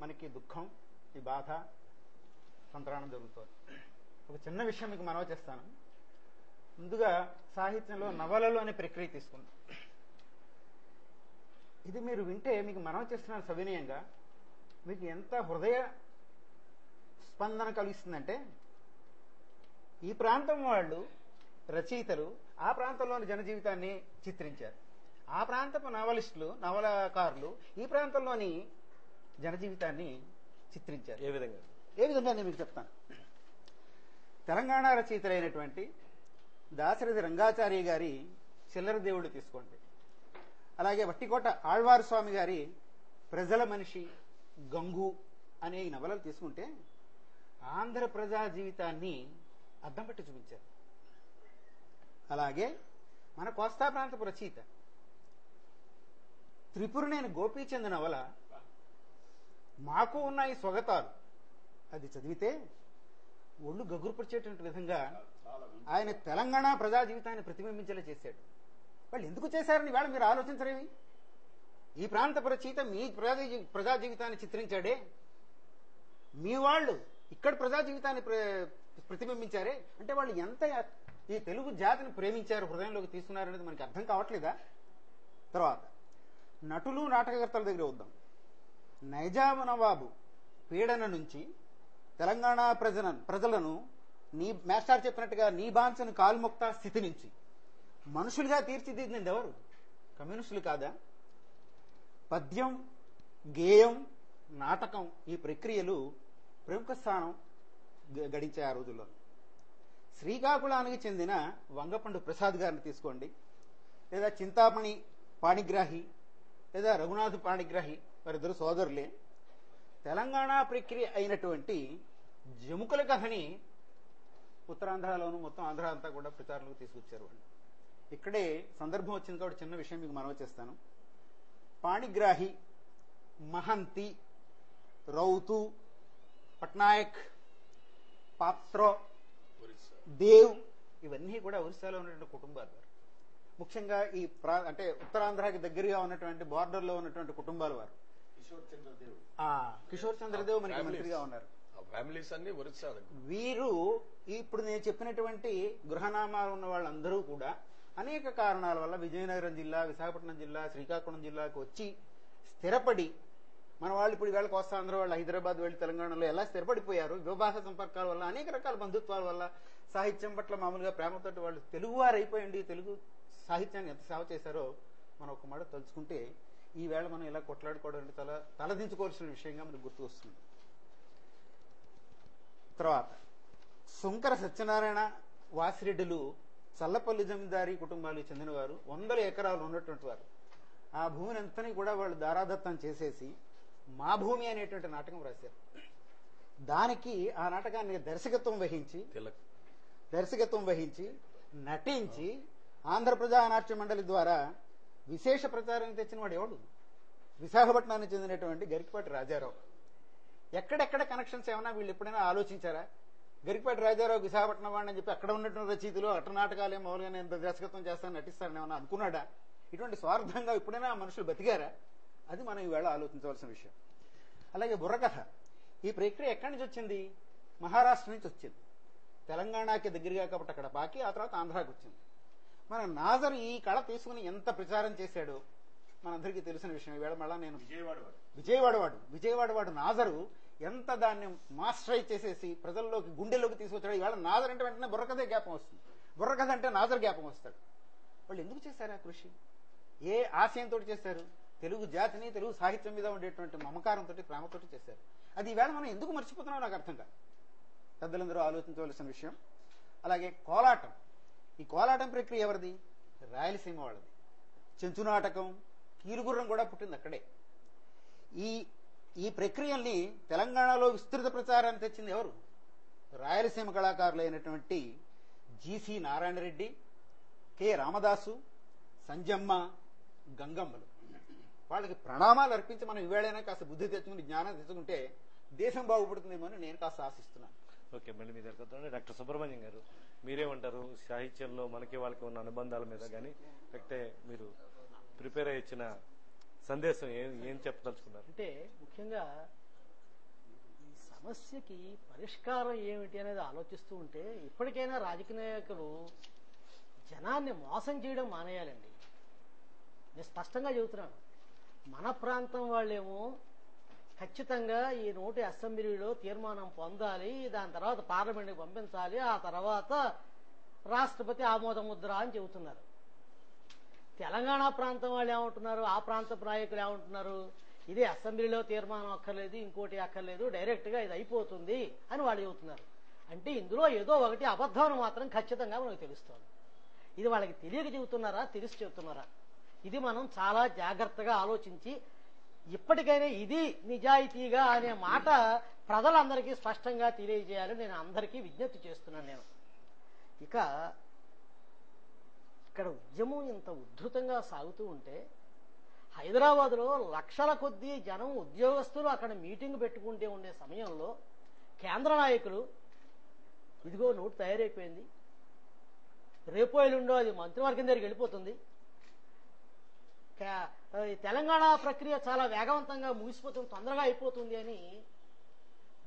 మనకి దుఃఖం, ఈ బాధ, సంతరాణం జరుగుతుంది. ఒక చిన్న విషయం మీకు మనవి చేస్తాను. ముందుగా సాహిత్యంలో నవలలు అనే ప్రక్రియ తీసుకుందాం. ఇది మీరు వింటే మీకు మనవి చేస్తున్నాను సవినయంగా, మీకు ఎంత హృదయ స్పందన కలిగిస్తుందంటే, ఈ ప్రాంతం వాళ్ళు రచయితలు ఆ ప్రాంతంలోని జనజీవితాన్ని చిత్రించారు. ఆ ప్రాంతపు నవలిస్టులు నవలకారులు ఈ ప్రాంతంలోని జనజీవితాన్ని చిత్రించారు. ఏ విధంగా? నేను మీకు చెప్తాను. తెలంగాణ రచయితలైనటువంటి దాశరథి రంగాచార్య గారి చిల్లర దేవుడు తీసుకోండి, అలాగే వట్టికోట ఆళ్వారు స్వామి గారి ప్రజల మనిషి, గంగు అనే ఈ నవలలు తీసుకుంటే ఆంధ్ర ప్రజా జీవితాన్ని అద్దం పట్టి చూపించారు. అలాగే మన కోస్తా ప్రాంతపు రచయిత త్రిపురనేని గోపీచంద్ నవల మాకు ఉన్నాయి స్వగతాలు, అది చదివితే ఒళ్ళు గగురుపరిచేటువంటి విధంగా ఆయన తెలంగాణ ప్రజా జీవితాన్ని ప్రతిబింబించేలా చేశాడు. వాళ్ళు ఎందుకు చేశారని వేళ మీరు ఆలోచించరేమి? ఈ ప్రాంత రచయిత మీ ప్రజా జీవితాన్ని చిత్రించాడే, మీ వాళ్ళు ఇక్కడ ప్రజా జీవితాన్ని ప్రతిబింబించారే అంటే వాళ్ళు ఎంత ఈ తెలుగు జాతిని ప్రేమించారు, హృదయంలోకి తీసుకున్నారనేది మనకి అర్థం కావట్లేదా? తర్వాత నటులు నాటకకర్తల దగ్గర వద్దాం. నైజాం నవాబు పీడన నుంచి తెలంగాణ ప్రజలను నీ మాస్టర్ చెప్పినట్టుగా నీ బాంచను కాల్ముక్త స్థితి నుంచి మనుషులుగా తీర్చిదిద్దింది ఎవరు? కమ్యూనిస్టులు కాదా? పద్యం, గేయం, నాటకం ఈ ప్రక్రియలు ప్రముఖ స్థానం గడించాయి ఆ రోజుల్లో. శ్రీకాకుళానికి చెందిన వంగపండు ప్రసాద్ గారిని తీసుకోండి, లేదా చింతామణి పాణిగ్రాహి, లేదా రఘునాథ్ పాణిగ్రాహి, వారిద్దరు సోదరులే. తెలంగాణ ప్రక్రియ అయినటువంటి జముకుల కథని ఉత్తరాంధ్రలోను మొత్తం ఆంధ్ర అంతా కూడా ప్రచారంలోకి తీసుకొచ్చారు వాళ్ళు. ఇక్కడే సందర్భం వచ్చింది కాబట్టి చిన్న విషయం మీకు మనవి చేస్తాను. పాణిగ్రాహి, మహంతి, రౌతు, పట్నాయక్, పాత్రో, దేవ్ ఇవన్నీ కూడా ఒరిస్సాలో ఉన్నటువంటి కుటుంబాలు. ముఖ్యంగా ఈ అంటే ఉత్తరాంధ్రకి దగ్గరగా ఉన్నటువంటి బార్డర్లో ఉన్నటువంటి కుటుంబాల వారు. కిషోర్ చంద్రదేవ్ మనకి మంత్రిగా ఉన్నారు. ఫ్యామిలీస్ అన్ని ఒరిస్సా. వీరు ఇప్పుడు నేను చెప్పినటువంటి గృహనామాలు ఉన్న వాళ్ళందరూ కూడా అనేక కారణాల వల్ల విజయనగరం జిల్లా, విశాఖపట్నం జిల్లా, శ్రీకాకుళం జిల్లాకు వచ్చి స్థిరపడి, మన వాళ్ళు ఇప్పుడు వేళ కోస్తాంధ్ర వాళ్ళు హైదరాబాద్ వెళ్ళి తెలంగాణలో ఎలా స్థిరపడిపోయారు, విభాష సంపర్కాల వల్ల, అనేక రకాల బంధుత్వాల వల్ల, సాహిత్యం పట్ల మామూలుగా ప్రేమతోటి వాళ్ళు తెలుగువారు అయిపోయండి. తెలుగు సాహిత్యాన్ని ఎంత సేవ చేశారో మనం ఒక మాట తలుచుకుంటే ఈ వేళ మనం ఇలా కొట్లాడుకోవడానికి తలదించుకోవాల్సిన విషయంగా మనకు గుర్తు వస్తుంది. తర్వాత శంకర సత్యనారాయణ వాసిరెడ్డిలు చల్లపల్లి జమీందారీ కుటుంబాలకు చెందినవారు, 100 ఎకరాలు ఉన్నటువంటి వారు. ఆ భూమిని అంతని కూడా వాళ్ళు దారాదత్తం చేసేసి మా భూమి అనేటువంటి నాటకం రాశారు. దానికి ఆ నాటకాన్ని దర్శకత్వం వహించి నటించి ఆంధ్ర ప్రజా నాట్య మండలి ద్వారా విశేష ప్రచారం తెచ్చిన వాడు ఎవడు? విశాఖపట్నానికి చెందినటువంటి గరికపాటి రాజారావు. ఎక్కడెక్కడ కనెక్షన్స్ ఏమన్నా వీళ్ళు ఎప్పుడైనా ఆలోచించారా? గరికపాటి రాజారావు విశాఖపట్నం వాడిని అని చెప్పి అక్కడ ఉన్నటువంటి రచయితలు అట్ట నాటకాలే మామూలుగా నేను దర్శకత్వం చేస్తాను, నటిస్తానని ఏమన్నా అనుకున్నాడా? ఇటువంటి స్వార్థంగా ఎప్పుడైనా మనుషులు బతికారా? అది మనం ఈవేళ ఆలోచించవలసిన విషయం. అలాగే బుర్రకథ ఈ ప్రక్రియ ఎక్కడి నుంచి వచ్చింది? మహారాష్ట్ర నుంచి వచ్చింది. తెలంగాణకి దగ్గరగా కాబట్టి అక్కడ బాకి, ఆ తర్వాత ఆంధ్రాకి వచ్చింది. మన నాజర్ ఈ కళ తీసుకుని ఎంత ప్రచారం చేశాడో మనందరికీ తెలిసిన విషయం. ఈవేళ మళ్ళా నేను విజయవాడవాడు నాజరు ఎంత దాన్ని మాస్టరైజ్ చేసేసి ప్రజల్లోకి గుండెల్లోకి తీసుకొచ్చాడు. ఈవేళ నాజర్ అంటే వెంటనే బుర్రకథే జ్ఞాపకం వస్తుంది, బుర్రకథ అంటే నాజర్ జ్ఞాపకం వస్తాడు. వాళ్ళు ఎందుకు చేశారు ఆ కృషి? ఏ ఆశయంతో చేశారు? తెలుగు జాతిని, తెలుగు సాహిత్యం మీద ఉండేటువంటి మమకారంతో, ప్రేమతో చేశారు. అది ఈవేళ మనం ఎందుకు మర్చిపోతున్నాం నాకు అర్థం కాదు. పెద్దలందరూ ఆలోచించవలసిన విషయం. అలాగే కోలాటం, ఈ కోలాటం ప్రక్రియ ఎవరిది? రాయలసీమ వాళ్ళది. చెంచు నాటకం, కీలుగుర్రం కూడా పుట్టింది అక్కడే. ఈ ప్రక్రియల్ని తెలంగాణలో విస్తృత ప్రచారాన్ని తెచ్చింది ఎవరు? రాయలసీమ కళాకారులైనటువంటి జీసీ నారాయణరెడ్డి, కె రామదాసు, సంజమ్మ, గంగమ్మలు. వాళ్ళకి ప్రణామాలు అర్పించి మనం ఇవేళైనా కాస్త బుద్ధి తెచ్చుకుని, జ్ఞానం తెచ్చుకుంటే దేశం బాగుపడుతుందేమో అని నేను కాస్త ఆశిస్తున్నాను. ఓకే, మళ్ళీ మీ దగ్గర డాక్టర్ సుబ్రహ్మణ్యం గారు మీరేమంటారు? సాహిత్యంలో మనకి వాళ్ళకి ఉన్న అనుబంధాల మీద కానీ, లేకపోతే మీరు ప్రిపేర్ అయ్యి ఇచ్చిన సందేశం ఏం చెప్పదలుచుకున్నారు? అంటే ముఖ్యంగా ఈ సమస్యకి పరిష్కారం ఏమిటి అనేది ఆలోచిస్తూ ఉంటే ఇప్పటికైనా రాజకీయ నాయకులు జనాన్ని మోసం చేయడం మానేయాలండి. నేను స్పష్టంగా చెబుతున్నాను. మన ప్రాంతం వాళ్ళేమో ఖచ్చితంగా ఈ నోటి అసెంబ్లీలో తీర్మానం పొందాలి, దాని తర్వాత పార్లమెంట్కి పంపించాలి, ఆ తర్వాత రాష్ట్రపతి ఆమోద ముద్ర అని చెబుతున్నారు. తెలంగాణ ప్రాంతం వాళ్ళు ఏమంటున్నారు, ఆ ప్రాంత నాయకులు ఏమంటున్నారు, ఇది అసెంబ్లీలో తీర్మానం అక్కర్లేదు, ఇంకోటి అక్కర్లేదు, డైరెక్ట్గా ఇది అయిపోతుంది అని వాళ్ళు చెబుతున్నారు. అంటే ఇందులో ఏదో ఒకటి అబద్ధం మాత్రం ఖచ్చితంగా మనకు తెలుస్తోంది. ఇది వాళ్ళకి తెలియక చెబుతున్నారా, తెలిసి చెబుతున్నారా? ఇది మనం చాలా జాగ్రత్తగా ఆలోచించి ఇప్పటికైనా ఇది నిజాయితీగా అనే మాట ప్రజలందరికీ స్పష్టంగా తెలియజేయాలని నేను అందరికీ విజ్ఞప్తి చేస్తున్నాను. నేను ఇక్కడ ఉద్యమం ఇంత ఉద్ధృతంగా సాగుతూ ఉంటే హైదరాబాద్లో లక్షల కొద్దీ జనం ఉద్యోగస్తులు అక్కడ మీటింగ్ పెట్టుకుంటే ఉండే సమయంలో కేంద్ర నాయకులు ఇదిగో నోటు తయారైపోయింది, రేపో ఎల్లుండో అది మంత్రివర్గం దగ్గరికి వెళ్ళిపోతుంది, తెలంగాణ ప్రక్రియ చాలా వేగవంతంగా ముగిసిపోతుంది, తొందరగా అయిపోతుంది అని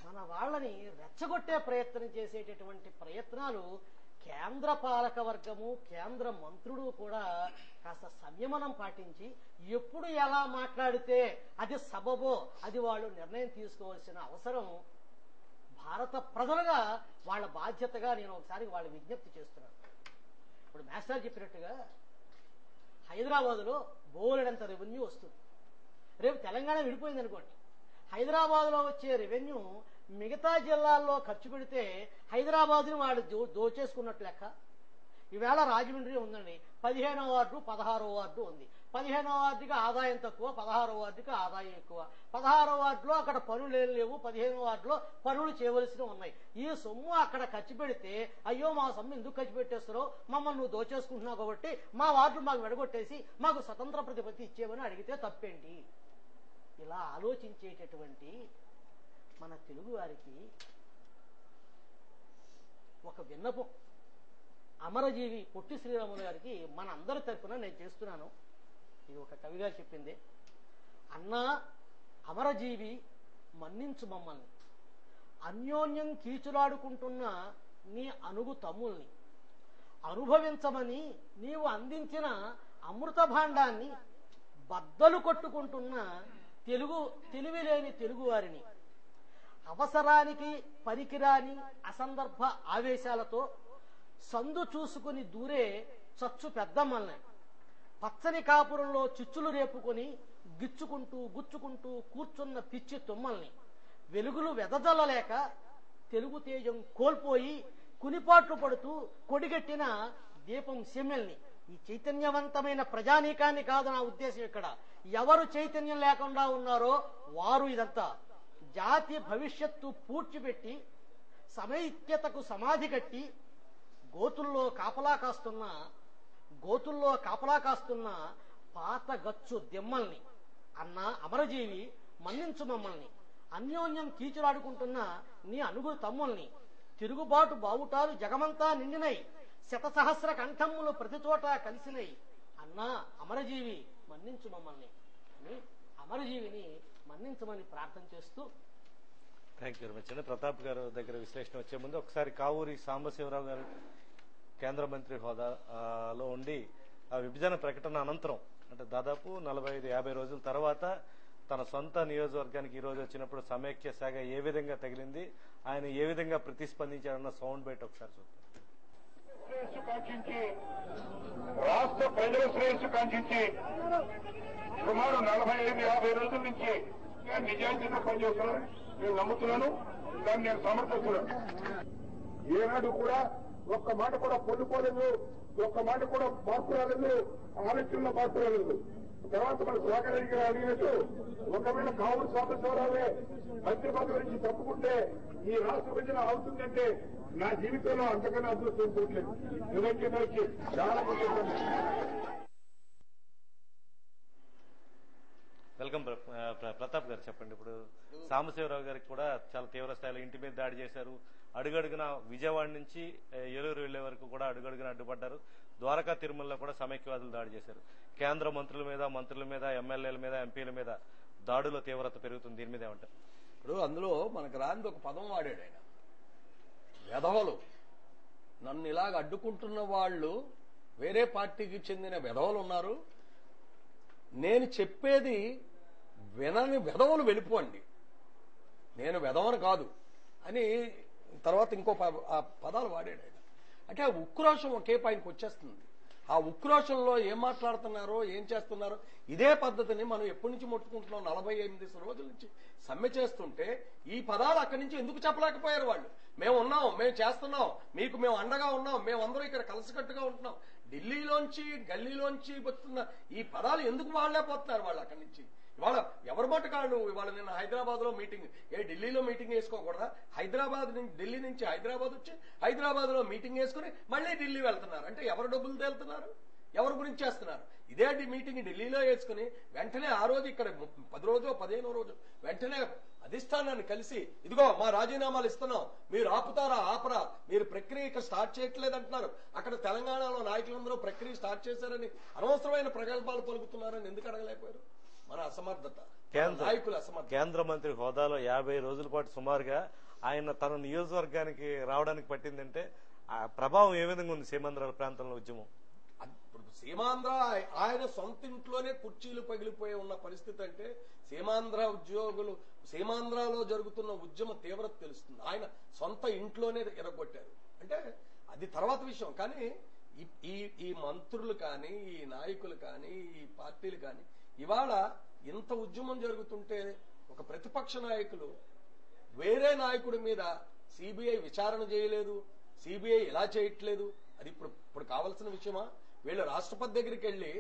మన వాళ్ళని రెచ్చగొట్టే ప్రయత్నం చేసేటటువంటి ప్రయత్నాలు కేంద్ర పాలక వర్గము, కేంద్ర మంత్రులు కూడా కాస్త సంయమనం పాటించి ఎప్పుడు ఎలా మాట్లాడితే అది సబబో అది వాళ్ళు నిర్ణయం తీసుకోవాల్సిన అవసరం భారత ప్రజలుగా వాళ్ళ బాధ్యతగా నేను ఒకసారి వాళ్ళు విజ్ఞప్తి చేస్తున్నాను. ఇప్పుడు మాస్టర్ చెప్పినట్టుగా హైదరాబాదులో బోలెడంత రెవెన్యూ వస్తుంది. రేపు తెలంగాణ విడిపోయింది అనుకోండి, హైదరాబాద్లో వచ్చే రెవెన్యూ మిగతా జిల్లాల్లో ఖర్చు పెడితే హైదరాబాద్ని వాళ్ళు దోచేసుకున్నట్లు లెక్క. ఈవేళ రాజమండ్రి ఉందండి, 15వ వార్డు 16వ వార్డు ఉంది. 15వ వార్డుకి ఆదాయం తక్కువ, 16వ వార్డుకి ఆదాయం ఎక్కువ. 16వ వార్డులో అక్కడ పనులు ఏం లేవు, 15వ వార్డులో పనులు చేయవలసినవి ఉన్నాయి. ఈ సొమ్ము అక్కడ ఖర్చు పెడితే అయ్యో మా సొమ్ము ఎందుకు ఖర్చు పెట్టేస్తారో, మమ్మల్ని నువ్వు దోచేసుకుంటున్నావు కాబట్టి మా వార్డు మాకు విడగొట్టేసి మాకు స్వతంత్ర ప్రతిపత్తి ఇచ్చేవని అడిగితే తప్పేంటి? ఇలా ఆలోచించేటటువంటి మన తెలుగు వారికి ఒక విన్నపం అమరజీవి పొట్టి శ్రీరాములు గారికి మన అందరి తరఫున నేను చేస్తున్నాను. ఇది ఒక కవిగా చెప్పింది. అన్నా అమరజీవి మన్నించు మమ్మల్ని, అన్యోన్యం కీచులాడుకుంటున్న నీ అనుగు తమ్ముల్ని, అనుభవించమని నీవు అందించిన అమృత భాండాన్ని బద్దలు కొట్టుకుంటున్న తెలివిలేని తెలుగువారిని, అవసరానికి పనికిరాని అసందర్భ ఆవేశాలతో సందు చూసుకుని దూరే చచ్చు పెద్దమ్మల్ని, పచ్చని కాపురంలో చిచ్చులు రేపుకొని గుచ్చుకుంటూ కూర్చున్న పిచ్చి తుమ్మల్ని, వెలుగులు వెదజల్లలేక తెలుగు తేజం కోల్పోయి కునిపాట్లు పడుతూ కొడిగట్టిన దీపం సెమ్మెల్ని. ఈ చైతన్యవంతమైన ప్రజానీకాన్ని కాదు నా ఉద్దేశం. ఇక్కడ ఎవరు చైతన్యం లేకుండా ఉన్నారో వారు ఇదంతా జాతి భవిష్యత్తు పూడ్చిపెట్టి సమైక్యతకు సమాధి కట్టి గోతుల్లో కాపలా కాస్తున్న పాత గచ్చు దిమ్మల్ని. అన్నా అమరజీవి మన్నించు మమ్మల్ని, అన్యోన్యం కీచులాడుకుంటున్న నీ అనుగు తమ్ముల్ని, తిరుగుబాటు బావుటాలు జగమంతా నిండినై, శతసహస్ర కంఠమ్ములు ప్రతి చోట కలిసినై, అన్నా అమరజీవి మన్నించు మమ్మల్ని అని అమరజీవిని మన్నించమని ప్రార్థన చేస్తూ. థ్యాంక్ యూ వెరీ మచ్ అండి. ప్రతాప్ గారు దగ్గర విశ్లేషణ వచ్చే ముందు ఒకసారి కావూరి సాంబశివరావు గారు కేంద్ర మంత్రి హోదాలో ఉండి ఆ విభజన ప్రకటన అనంతరం అంటే దాదాపు 45-50 రోజుల తర్వాత తన సొంత నియోజకవర్గానికి ఈ రోజు వచ్చినప్పుడు సమైక్య శాఖ ఏ విధంగా తగిలింది, ఆయన ఏ విధంగా ప్రతిస్పందించాడన్న సౌండ్ బయట ఒకసారి చూద్దాం. రాష్ట్ర ప్రజల శ్రేయస్సు కాంక్షించి సుమారు 45-50 రోజుల నుంచి నేను నిజాయితీగా పనిచేస్తున్నాను. నేను నమ్ముతున్నాను, దాన్ని నేను సమర్థిస్తున్నాను. ఏనాడు కూడా ఒక్క మాట కూడా పొందుకోలేదు, ఒక్క మాట కూడా మార్పు రాలేదు, ఆలోచనలో మార్పు రాలేదు. తర్వాత మన సుధాకర్ గారు అడిగినట్టు ఒకవేళ కావులు సాంబశివరావులే మంత్రి పదవి నుంచి తప్పుకుంటే ఈ రాష్ట్ర విభజన అవుతుందంటే నా జీవితంలో అంతకన్నా అదృష్టం చూడలేదు. నిజంగా చాలా వెల్కమ్ ప్రతాప్ గారు. చెప్పండి, ఇప్పుడు సాంబశివరావు గారికి కూడా చాలా తీవ్ర స్థాయిలో ఇంటి మీద దాడి చేశారు. అడుగడుగున విజయవాడ నుంచి ఏలూరు వెళ్లే వరకు కూడా అడుగడుగున అడ్డుపడ్డారు. ద్వారకా తిరుమలలో కూడా సమైక్యవాదులు దాడి చేశారు. కేంద్ర మంత్రుల మీద ఎమ్మెల్యేల మీద ఎంపీల మీద దాడుల తీవ్రత పెరుగుతుంది. దీని మీద ఏమంటారు? ఇప్పుడు అందులో మనకు రాని ఒక పదం వాడాడు ఆయన, వెధవలు. నన్ను ఇలాగ అడ్డుకుంటున్న వాళ్ళు వేరే పార్టీకి చెందిన వెధవలు ఉన్నారు. నేను చెప్పేది వినని వెధవలు వెళ్ళిపోండి, నేను వెధవను కాదు అని తర్వాత ఇంకో పదాలు వాడాడు ఆయన. అంటే ఆ ఉక్రోషం ఒకే పైనకి వచ్చేస్తుంది. ఆ ఉక్రోషంలో ఏం మాట్లాడుతున్నారో ఏం చేస్తున్నారో ఇదే పద్ధతిని మనం ఎప్పటి నుంచి ముట్టుకుంటున్నాం, 48 రోజుల నుంచి సమ్మె చేస్తుంటే ఈ పదాలు అక్కడి నుంచి ఎందుకు చెప్పలేకపోయారు వాళ్ళు? మేము ఉన్నాం, మేము చేస్తున్నాం, మీకు మేము అండగా ఉన్నాం, మేమందరం ఇక్కడ కలిసికట్టుగా ఉంటున్నాం. ఢిల్లీలోంచి గల్లీలోంచి వస్తున్న ఈ పదాలు ఎందుకు వాడలేకపోతున్నారు వాళ్ళు అక్కడి నుంచి? ఇవాళ ఎవరి మటుకాళ్ళు ఇవాళ నిన్న హైదరాబాద్ లో మీటింగ్, ఢిల్లీలో మీటింగ్ వేసుకోకూడదా? హైదరాబాద్ నుంచి ఢిల్లీ నుంచి హైదరాబాద్ వచ్చి హైదరాబాద్ లో మీటింగ్ వేసుకుని మళ్ళీ ఢిల్లీ వెళ్తున్నారు. అంటే ఎవరు డబ్బులు తేలుతున్నారు, ఎవరి గురించి చేస్తున్నారు? ఇదే మీటింగ్ ఢిల్లీలో వేసుకుని వెంటనే ఆ రోజు ఇక్కడ 10 రోజు 15 రోజు వెంటనే అధిష్టానాన్ని కలిసి ఇదిగో మా రాజీనామాలు ఇస్తున్నాం, మీరు ఆపుతారా ఆపరా, మీరు ప్రక్రియ ఇక్కడ స్టార్ట్ చేయట్లేదు అంటున్నారు. అక్కడ తెలంగాణలో నాయకులందరూ ప్రక్రియ స్టార్ట్ చేశారని అనవసరమైన ప్రగల్భాలు పలుకుతున్నారని ఎందుకు అడగలేకపోయారు? మన అసమర్థత, నాయకుల అసమర్థత. కేంద్ర మంత్రి హోదాలో 50 రోజుల పాటు సుమారుగా ఆయన తన నియోజకవర్గానికి రావడానికి పట్టిందంటే ఆ ప్రభావం ఏ విధంగా ఉంది సీమాంధ్ర ప్రాంతంలో ఉద్యమం? సీమాంధ్ర ఆయన సొంత ఇంట్లోనే కుర్చీలు పగిలిపోయి ఉన్న పరిస్థితి. అంటే సీమాంధ్ర ఉద్యోగులు సీమాంధ్రలో జరుగుతున్న ఉద్యమ తీవ్రత తెలుస్తుంది. ఆయన సొంత ఇంట్లోనే ఎరగొట్టారు. అంటే అది తర్వాత విషయం. కానీ ఈ మంత్రులు కానీ ఈ నాయకులు కానీ ఈ పార్టీలు కానీ ఇవాళ ఇంత ఉద్యమం జరుగుతుంటే ఒక ప్రతిపక్ష నాయకులు వేరే నాయకుడి మీద సిబిఐ విచారణ చేయలేదు, సిబిఐ ఎలా చేయట్లేదు, అది ఇప్పుడు కావాల్సిన విషయమా? వీళ్ళు రాష్ట్రపతి దగ్గరికి వెళ్లి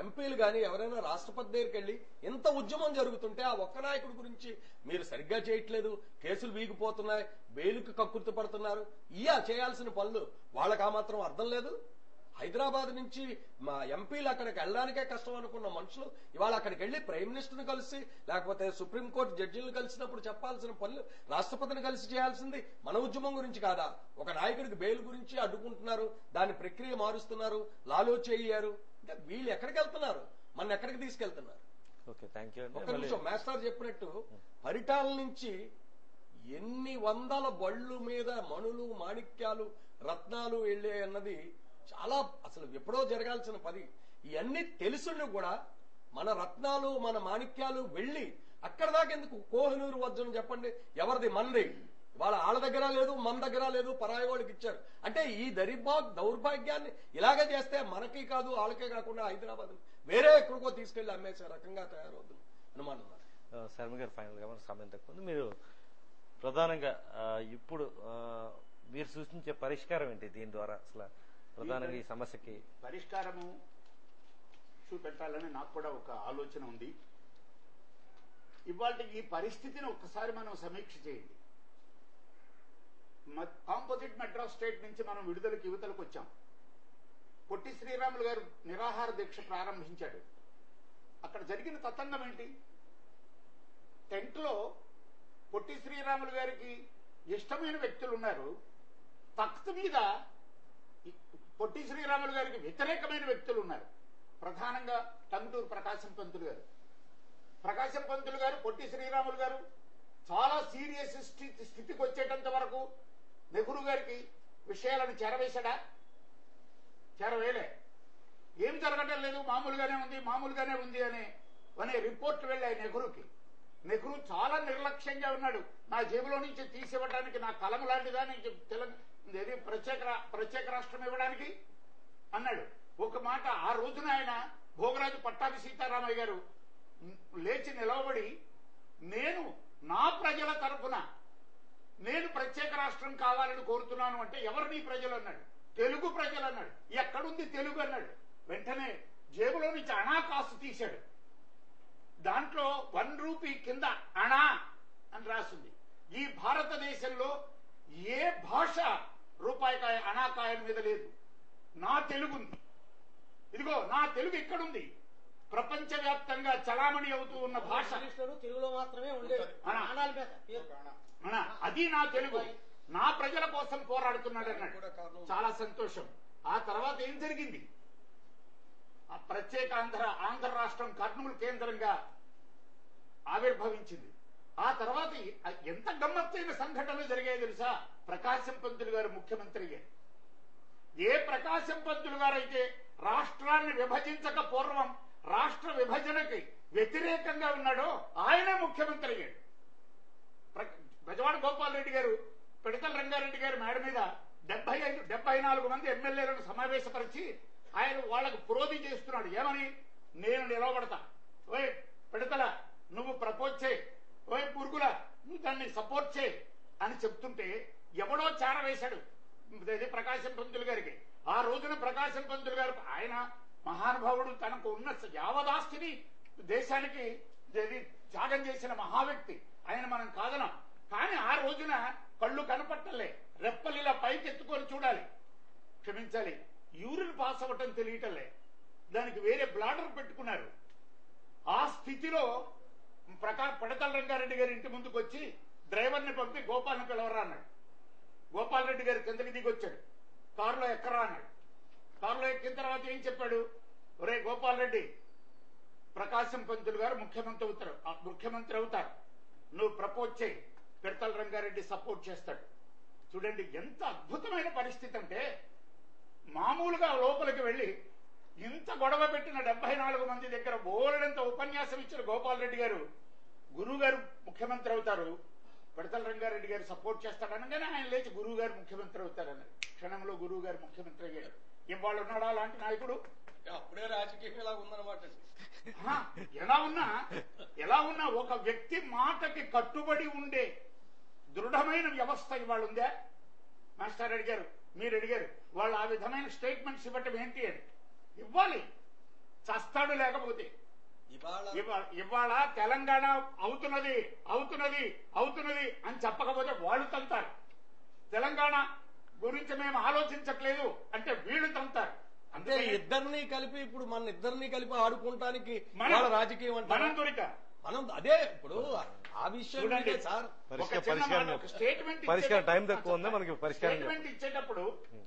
ఎంపీలు కానీ ఎవరైనా రాష్ట్రపతి దగ్గరికి వెళ్లి ఇంత ఉద్యమం జరుగుతుంటే ఆ ఒక్క నాయకుడి గురించి మీరు సరిగ్గా చేయట్లేదు, కేసులు వీగిపోతున్నాయి, బెయిలుకు కక్కుర్తి పడుతున్నారు, చేయాల్సిన పనులు వాళ్ళకి ఆ మాత్రం అర్థం లేదు. హైదరాబాద్ నుంచి మా ఎంపీలు అక్కడికి వెళ్ళడానికే కష్టం అనుకున్న మనుషులు ఇవాళ అక్కడికి వెళ్లి ప్రైమ్ మినిస్టర్ని కలిసి లేకపోతే సుప్రీంకోర్టు జడ్జీలను కలిసినప్పుడు చెప్పాల్సిన పనులు రాష్ట్రపతిని కలిసి చేయాల్సింది మన ఉద్యమం గురించి కాదా? ఒక నాయకుడికి బెయిల్ గురించి అడ్డుకుంటున్నారు, దాని ప్రక్రియ మారుస్తున్నారు, లాలో చేయారు. అంటే వీళ్ళు ఎక్కడికి వెళ్తున్నారు, మన ఎక్కడికి తీసుకెళ్తున్నారు? Okay, thank you. ఒక్క నిమిషం, మాస్టర్ చెప్పినట్టు పరిటాల నుంచి ఎన్ని వందల బళ్ళు మీద మణులు మాణిక్యాలు రత్నాలు వెళ్లే అన్నది చాలా అసలు ఎప్పుడో జరగాల్సిన పని. ఇవన్నీ తెలుసుండి కూడా మన రత్నాలు మన మాణిక్యాలు వెళ్లి అక్కడ దాకా ఎందుకు? కోహినూరు వజ్రం చెప్పండి, ఎవరిది? మనది. వాళ్ళ ఆళ్ళ దగ్గర లేదు, మన దగ్గర లేదు, పరాయి వాళ్ళకి ఇచ్చారు. అంటే ఈ దౌర్భాగ్యాన్ని ఇలాగే చేస్తే మనకి కాదు వాళ్ళకే కాకుండా హైదరాబాద్ వేరే ఎక్కడికో తీసుకెళ్లి అమ్మేసే రకంగా తయారవుతుంది అనుమానం. శర్మ గారు, ఫైనల్ గా మన సమయం తక్కువ ఉంది. మీరు ప్రధానంగా ఇప్పుడు మీరు సూచించే పరిష్కారం ఏంటి దీని ద్వారా? అసలు ప్రధానంగా ఈ సమస్యకి పరిష్కారము చూపెట్టాలని నాకు కూడా ఒక ఆలోచన ఉంది. ఇవాళ ఈ పరిస్థితిని ఒక్కసారి మనం సమీక్ష చేయండి. కాంపోజిట్ మెడ్రాస్ స్టేట్ నుంచి మనం విడుదలకి యువతలకు వచ్చాం. పొట్టి శ్రీరాములు గారు నిరాహార దీక్ష ప్రారంభించాడు. అక్కడ జరిగిన తతంగం ఏంటి? టెంట్ లో పొట్టి శ్రీరాములు గారికి ఇష్టమైన వ్యక్తులు ఉన్నారు, తఖ్త్ మీద పొట్టి శ్రీరాములు గారికి వ్యతిరేకమైన వ్యక్తులు ఉన్నారు. ప్రధానంగా టంగుటూరు ప్రకాశం పంతులు గారు. ప్రకాశం పంతులు గారు, పొట్టి శ్రీరాములు గారు చాలా సీరియస్ స్థితికి వచ్చేటంత వరకు నెహ్రూ గారికి విషయాలను చేరవేశాడా? చేరవేలే. ఏమి జరగటం లేదు, మామూలుగానే ఉంది అనే రిపోర్ట్లు వెళ్ళాయి నెహ్రూకి. నెహ్రూ చాలా నిర్లక్ష్యంగా ఉన్నాడు. నా జేబులో నుంచి తీసివ్వడానికి నా కలం లాంటిదాన్ని ప్రత్యేక రాష్ట్రం ఇవ్వడానికి అన్నాడు. ఒక మాట ఆ రోజున ఆయన భోగరాజు పట్టాభి సీతారామయ్య గారు లేచి నిలవబడి, నేను నా ప్రజల తరఫున నేను ప్రత్యేక రాష్ట్రం కావాలని కోరుతున్నాను అంటే, ఎవరు నీ ప్రజలు అన్నాడు. తెలుగు ప్రజలు అన్నాడు. ఎక్కడుంది తెలుగు అన్నాడు. వెంటనే జేబులో నుంచి అణా కాసు తీశాడు. దాంట్లో 1 రూపీ కింద అణా అని రాసింది. ఈ భారతదేశంలో ఏ భాష రూపాయికాయ అణాకాయల మీద లేదు. నా తెలుగుంది. ఇదిగో నా తెలుగు ఇక్కడుంది. ప్రపంచవ్యాప్తంగా చలామణి అవుతూ ఉన్న భాష తెలుగులో మాత్రమే ఉండేది. అది నా తెలుగు. నా ప్రజల కోసం పోరాడుతున్నాడు అన్నాడు. చాలా సంతోషం. ఆ తర్వాత ఏం జరిగింది? ఆ ప్రత్యేక ఆంధ్ర రాష్ట్రం కర్నూలు కేంద్రంగా ఆవిర్భవించింది. ఆ తర్వాత ఎంత గమ్మత్తైన సంఘటనలు జరిగాయి తెలుసా? ప్రకాశం పంతులు గారు ముఖ్యమంత్రిగా. ఏ ప్రకాశం పంతులు గారైతే రాష్ట్రాన్ని విభజించక పూర్వం రాష్ట్ర విభజనకి వ్యతిరేకంగా ఉన్నాడో ఆయనే ముఖ్యమంత్రి అయ్యాడు. బెజవాడ గోపాల్ రెడ్డి గారు, పిడతల రంగారెడ్డి గారి మేడ మీద 74 మంది ఎమ్మెల్యేలను సమావేశపరిచి ఆయన వాళ్ళకు ప్రోధి చేస్తున్నాడు. ఏమని? నేను నిలవబడతా, ఓయ్ పిడతల నువ్వు ప్రపోజ్ చేయి, ఓయ్ పురుగుల నువ్వు దాన్ని సపోర్ట్ చేయి అని చెప్తుంటే ఎవడో చారవేశాడు ప్రకాశం పంతులు గారికి. ఆ రోజున ప్రకాశం పంతులు గారు, ఆయన మహానుభావుడు, తనకు ఉన్న యావదాస్తిని దేశానికి త్యాగం చేసిన మహావ్యక్తి, ఆయన మనం కాదనం. కానీ ఆ రోజున కళ్ళు కనపట్టలే, రెప్పలిలా పైకెత్తుకొని చూడాలి, క్షమించాలి, యూరిన్ పాస్ అవ్వటం తెలియటలే, దానికి వేరే బ్లాడర్ పెట్టుకున్నారు. ఆ స్థితిలో పిడతల రంగారెడ్డి గారి ఇంటి ముందుకు వచ్చి డ్రైవర్ని పంపి గోపాల్ని పిలవరా అన్నాడు. గోపాల్ రెడ్డి గారు కిందకి దిగొచ్చాడు, కారులో ఎక్కరా అన్నాడు. కారులో ఎక్కిన తర్వాత ఏం చెప్పాడు? ఒరే గోపాల్ రెడ్డి, ప్రకాశం పంతులు గారు ముఖ్యమంత్రి అవుతారు, నువ్వు ప్రపోజ్ చేయి, పిడతల రంగారెడ్డి సపోర్ట్ చేస్తాడు. చూడండి ఎంత అద్భుతమైన పరిస్థితి అంటే, మామూలుగా లోపలికి వెళ్లి ఇంత గొడవ పెట్టిన 74 మంది దగ్గర బోలెడంత ఉపన్యాసం ఇచ్చిన గోపాల్ రెడ్డి గారు, గురువు గారు ముఖ్యమంత్రి అవుతారు, పిడతల రంగారెడ్డి గారు సపోర్ట్ చేస్తాడనగానే ఆయన లేచి గురువు గారు ముఖ్యమంత్రి అవుతారన్నారు. క్షణంలో గురువు గారు ముఖ్యమంత్రి అయ్యాడు. ఇవాళ ఉన్నాడా అలాంటి నాయకుడు? అప్పుడే రాజకీయం ఇలా ఉందన్నమాట. ఎలా ఉన్నా ఒక వ్యక్తి మాటకి కట్టుబడి ఉండే దృఢమైన వ్యవస్థ ఇవాళ ఉందా? మాస్టర్ అడిగారు, మీరు అడిగారు, వాళ్ళు ఆ విధమైన స్టేట్మెంట్స్ ఇవ్వటం ఏంటి అని. ఇవ్వాలి, చస్తాడు. లేకపోతే ఇవాళ తెలంగాణ అవుతున్నది అని చెప్పకపోతే వాళ్ళు తంతారు. తెలంగాణ గురించి మేము ఆలోచించట్లేదు అంటే వీళ్ళు తంతారు. అంటే ఇద్దరిని కలిపి, ఇప్పుడు మన ఇద్దరిని కలిపి ఆడుకోవటానికి రాజకీయం అంటే మనం అదే ఇప్పుడు ఆ విషయం సార్. పరిష్కారం టైం తక్కువ ఉందా మనకి? స్టేట్మెంట్ ఇచ్చేటప్పుడు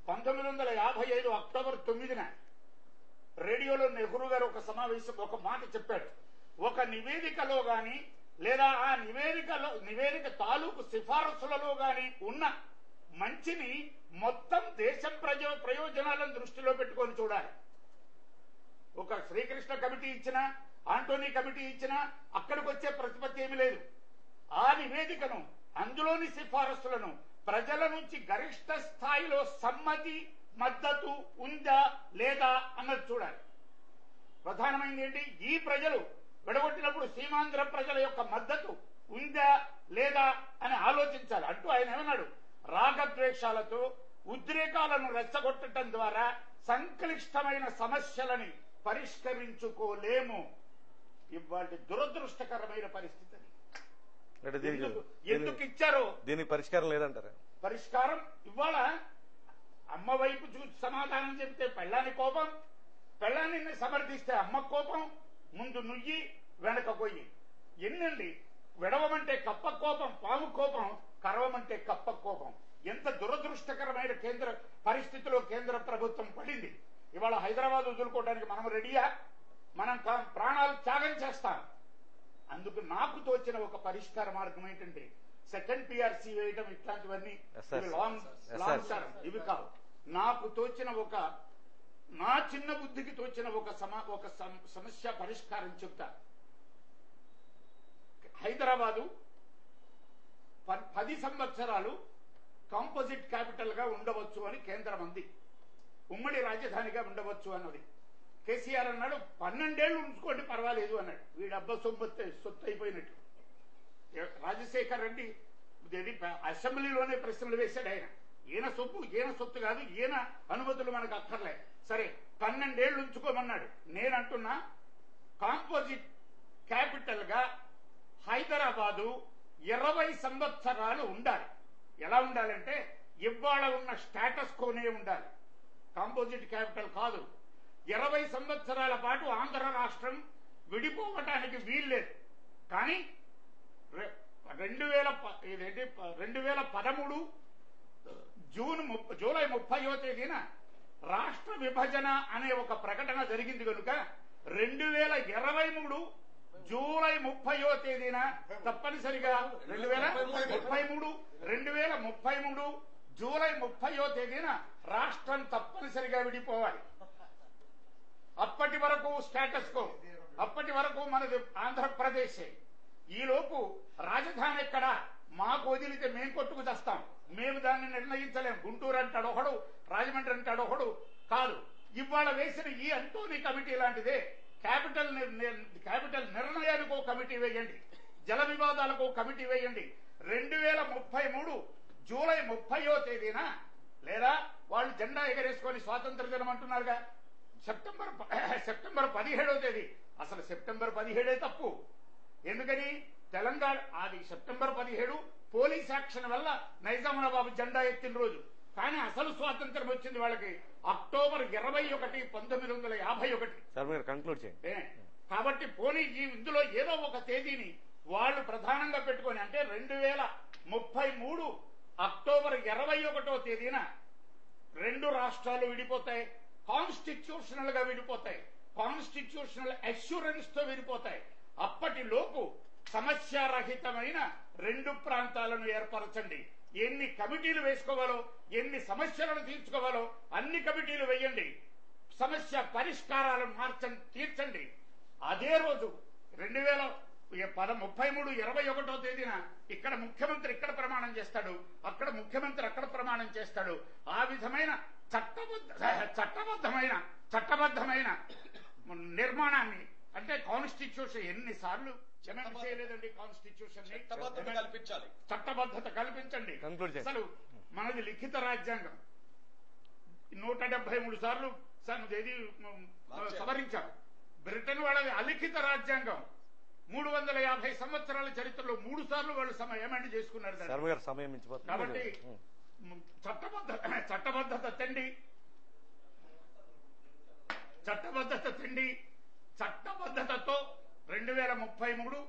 1955 అక్టోబర్ 9న రేడియోలో నెహ్రూ గారు ఒక సమావేశం ఒక మాట చెప్పాడు. ఒక నివేదికలో గాని లేదా ఆ నివేదిక తాలూకు సిఫారసులలో గాని ఉన్న మంచిని మొత్తం దేశం ప్రయోజనాలను దృష్టిలో పెట్టుకొని చూడాలి. ఒక శ్రీకృష్ణ కమిటీ ఇచ్చినా, ఆంటోనీ కమిటీ ఇచ్చినా అక్కడికి వచ్చే ప్రతిపత్తి ఏమీ లేదు. ఆ నివేదికను, అందులోని సిఫారసులను ప్రజల నుంచి గరిష్ట స్థాయిలో సమ్మతి, మద్దతు ఉందా లేదా అన్నది చూడాలి. ప్రధానమైనది ఏంటి? ఈ ప్రజలు విడగొట్టినప్పుడు సీమాంధ్ర ప్రజల యొక్క మద్దతు ఉందా లేదా అని ఆలోచించాలి అంటూ ఆయన ఏమన్నాడు? రాగద్వేషాలతో ఉద్రేకాలను రెచ్చగొట్టడం ద్వారా సంక్లిష్టమైన సమస్యలని పరిష్కరించుకోలేము. ఇవాళ దురదృష్టకరమైన పరిస్థితి. ఎందుకు ఇచ్చారో దీనికి పరిష్కారం లేదంటారా? పరిష్కారం ఇవాళ అమ్మ వైపు చూసి సమాధానం చెబితే పెళ్ళాని కోపం, పెళ్ళాన్ని సమర్థిస్తే అమ్మ కోపం, ముందు నుయ్యి వెనక కొయ్యి. ఎన్నండి విడవమంటే కప్ప కోపం, పాము కోపం, కరవమంటే కప్ప కోపం. ఎంత దురదృష్టకరమైన పరిస్థితిలో కేంద్ర ప్రభుత్వం పడింది. ఇవాళ హైదరాబాద్ వదులుకోవడానికి మనం రెడీయా? మనం ప్రాణాలు త్యాగం చేస్తాం. అందుకు నాకు తోచిన ఒక పరిష్కార మార్గం ఏంటంటే సెకండ్ పిఆర్సీ వేయటం, ఇట్లాంటివన్నీ లాంగ్ టర్మ్ ఇవి కావు. నాకు తోచిన నా చిన్న బుద్ధికి తోచిన ఒక సమస్య పరిష్కారం చెప్తా. హైదరాబాదు 10 సంవత్సరాలు కాంపోజిట్ క్యాపిటల్ గా ఉండవచ్చు అని కేంద్రం అంది, ఉమ్మడి రాజధానిగా ఉండవచ్చు అన్నది. కేసీఆర్ అన్నాడు 12 ఏళ్లు ఉంచుకోండి పర్వాలేదు అన్నాడు. వీడబ్బ సొత్తు అయిపోయినట్టు. రాజశేఖర్ రెడ్డి అసెంబ్లీలోనే ప్రశ్నలు వేశాడు. ఆయన ఈయన సొత్తు కాదు, ఈయన అనుమతులు మనకు అక్కర్లే, సరే 12 ఏళ్లు ఉంచుకోమన్నాడు. నేనంటున్నా కాంపోజిట్ క్యాపిటల్ గా హైదరాబాదు 20 సంవత్సరాలు ఉండాలి. ఎలా ఉండాలంటే ఇవాళ ఉన్న స్టేటస్ కోనే ఉండాలి, కాంపోజిట్ క్యాపిటల్ కాదు. 20 సంవత్సరాల పాటు ఆంధ్ర రాష్ట్రం విడిపోవటానికి వీల్లేదు. కానీ 2013 జూలై 30వ తేదీన రాష్ట్ర విభజన అనే ఒక ప్రకటన జరిగింది కనుక 2023 జూలై 30వ తేదీన తప్పనిసరిగా 2033 జూలై 30వ తేదీన రాష్ట్రం తప్పనిసరిగా విడిపోవాలి. అప్పటి వరకు స్టేటస్ కో అప్పటి వరకు మనది ఆంధ్రప్రదేశే. ఈలోపు రాజధాని ఎక్కడ? మాకు వదిలితే మేము కొట్టుకు తెస్తాం, మేము దాన్ని నిర్ణయించలేం. గుంటూరు అంటాడు ఒకడు, రాజమండ్రి అంటాడు ఒకడు. కాదు, ఇవాళ వేసిన ఈ అంటోనీ కమిటీ లాంటిదే. క్యాపిటల్ నిర్ణయానికి ఒక కమిటీ వేయండి, జల వివాదాలకు కమిటీ వేయండి. 2033 జూలై 30వ తేదీన, లేదా వాళ్ళు జెండా ఎగరేసుకొని స్వాతంత్ర దినం అంటున్నారుగా, సెప్టెంబర్ 17వ తేదీ. అసలు సెప్టెంబర్ 17 తప్పు. ఎందుకని? తెలంగాణ అది సెప్టెంబర్ 17 పోలీస్ యాక్షన్ వల్ల నైజాం నవాబు జెండా ఎత్తిన రోజు. కానీ అసలు స్వాతంత్రం వచ్చింది వాళ్ళకి అక్టోబర్ 21, 1951. కంక్లూడ్ చేయండి. కాబట్టి పోనీ ఇందులో ఏదో ఒక తేదీని వాళ్ళు ప్రధానంగా పెట్టుకొని, అంటే 2033 అక్టోబర్ 21వ తేదీన 2 రాష్ట్రాలు విడిపోతాయి, కాన్స్టిట్యూషనల్ గా విడిపోతాయి, కాన్స్టిట్యూషనల్ అష్యూరెన్స్ తో విడిపోతాయి. అప్పటిలోపు సమస్యారహితమైన 2 ప్రాంతాలను ఏర్పరచండి. ఎన్ని కమిటీలు వేసుకోవాలో, ఎన్ని సమస్యలను తీర్చుకోవాలో అన్ని కమిటీలు వేయండి. సమస్య పరిష్కారాలను తీర్చండి. అదే రోజు 2033 21వ తేదీన ఇక్కడ ముఖ్యమంత్రి ఇక్కడ ప్రమాణం చేస్తాడు, అక్కడ ముఖ్యమంత్రి అక్కడ ప్రమాణం చేస్తాడు. ఆ విధమైన చట్టబద్ధమైన నిర్మాణాన్ని, అంటే కాన్స్టిట్యూషన్ ఎన్నిసార్లు అమెండ్ చేయలేదండి కాన్స్టిట్యూషన్ ని. చట్టబద్ధత కల్పించండి. అసలు మనది లిఖిత రాజ్యాంగం 173 సార్లు సవరించారు. బ్రిటన్ వాళ్ళది అలిఖిత రాజ్యాంగం. 350 సంవత్సరాల చరిత్రలో 3 సార్లు వాళ్ళు అమెండ్ చేసుకున్నారు. కాబట్టి చట్టబద్ధత తెండి, చట్టబద్ధతతో 2033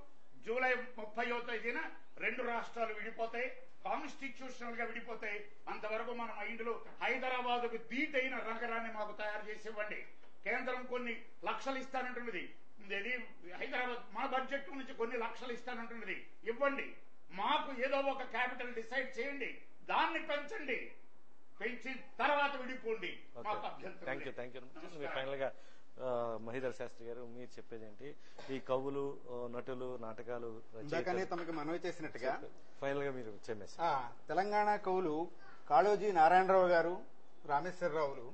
జూలై 30వ తేదీన 2 రాష్ట్రాలు విడిపోతాయి, కాన్స్టిట్యూషనల్ గా విడిపోతాయి. అంతవరకు మన మైండ్లో హైదరాబాద్కు దీటైన నగరాన్ని మాకు తయారు చేసి ఇవ్వండి. కేంద్రం కొన్ని లక్షలు ఇస్తానంటున్నది, హైదరాబాద్ మన బడ్జెట్ నుంచి కొన్ని లక్షలు ఇస్తానంటున్నది. ఇవ్వండి, మాకు ఏదో ఒక క్యాపిటల్ డిసైడ్ చేయండి, దాన్ని పెంచండి, పెంచి తర్వాత విడిపోండి. ఫైనల్ గా మహీధర్ శాస్త్రి గారు మీరు చెప్పేది ఏంటి? ఈ కవులు, నటులు, నాటకాలు తమకు మనవి చేసినట్టుగా ఫైనల్ గా మీరు చెప్పేసి, తెలంగాణ కవులు కాళోజీ నారాయణరావు గారు, రామేశ్వరరావులు,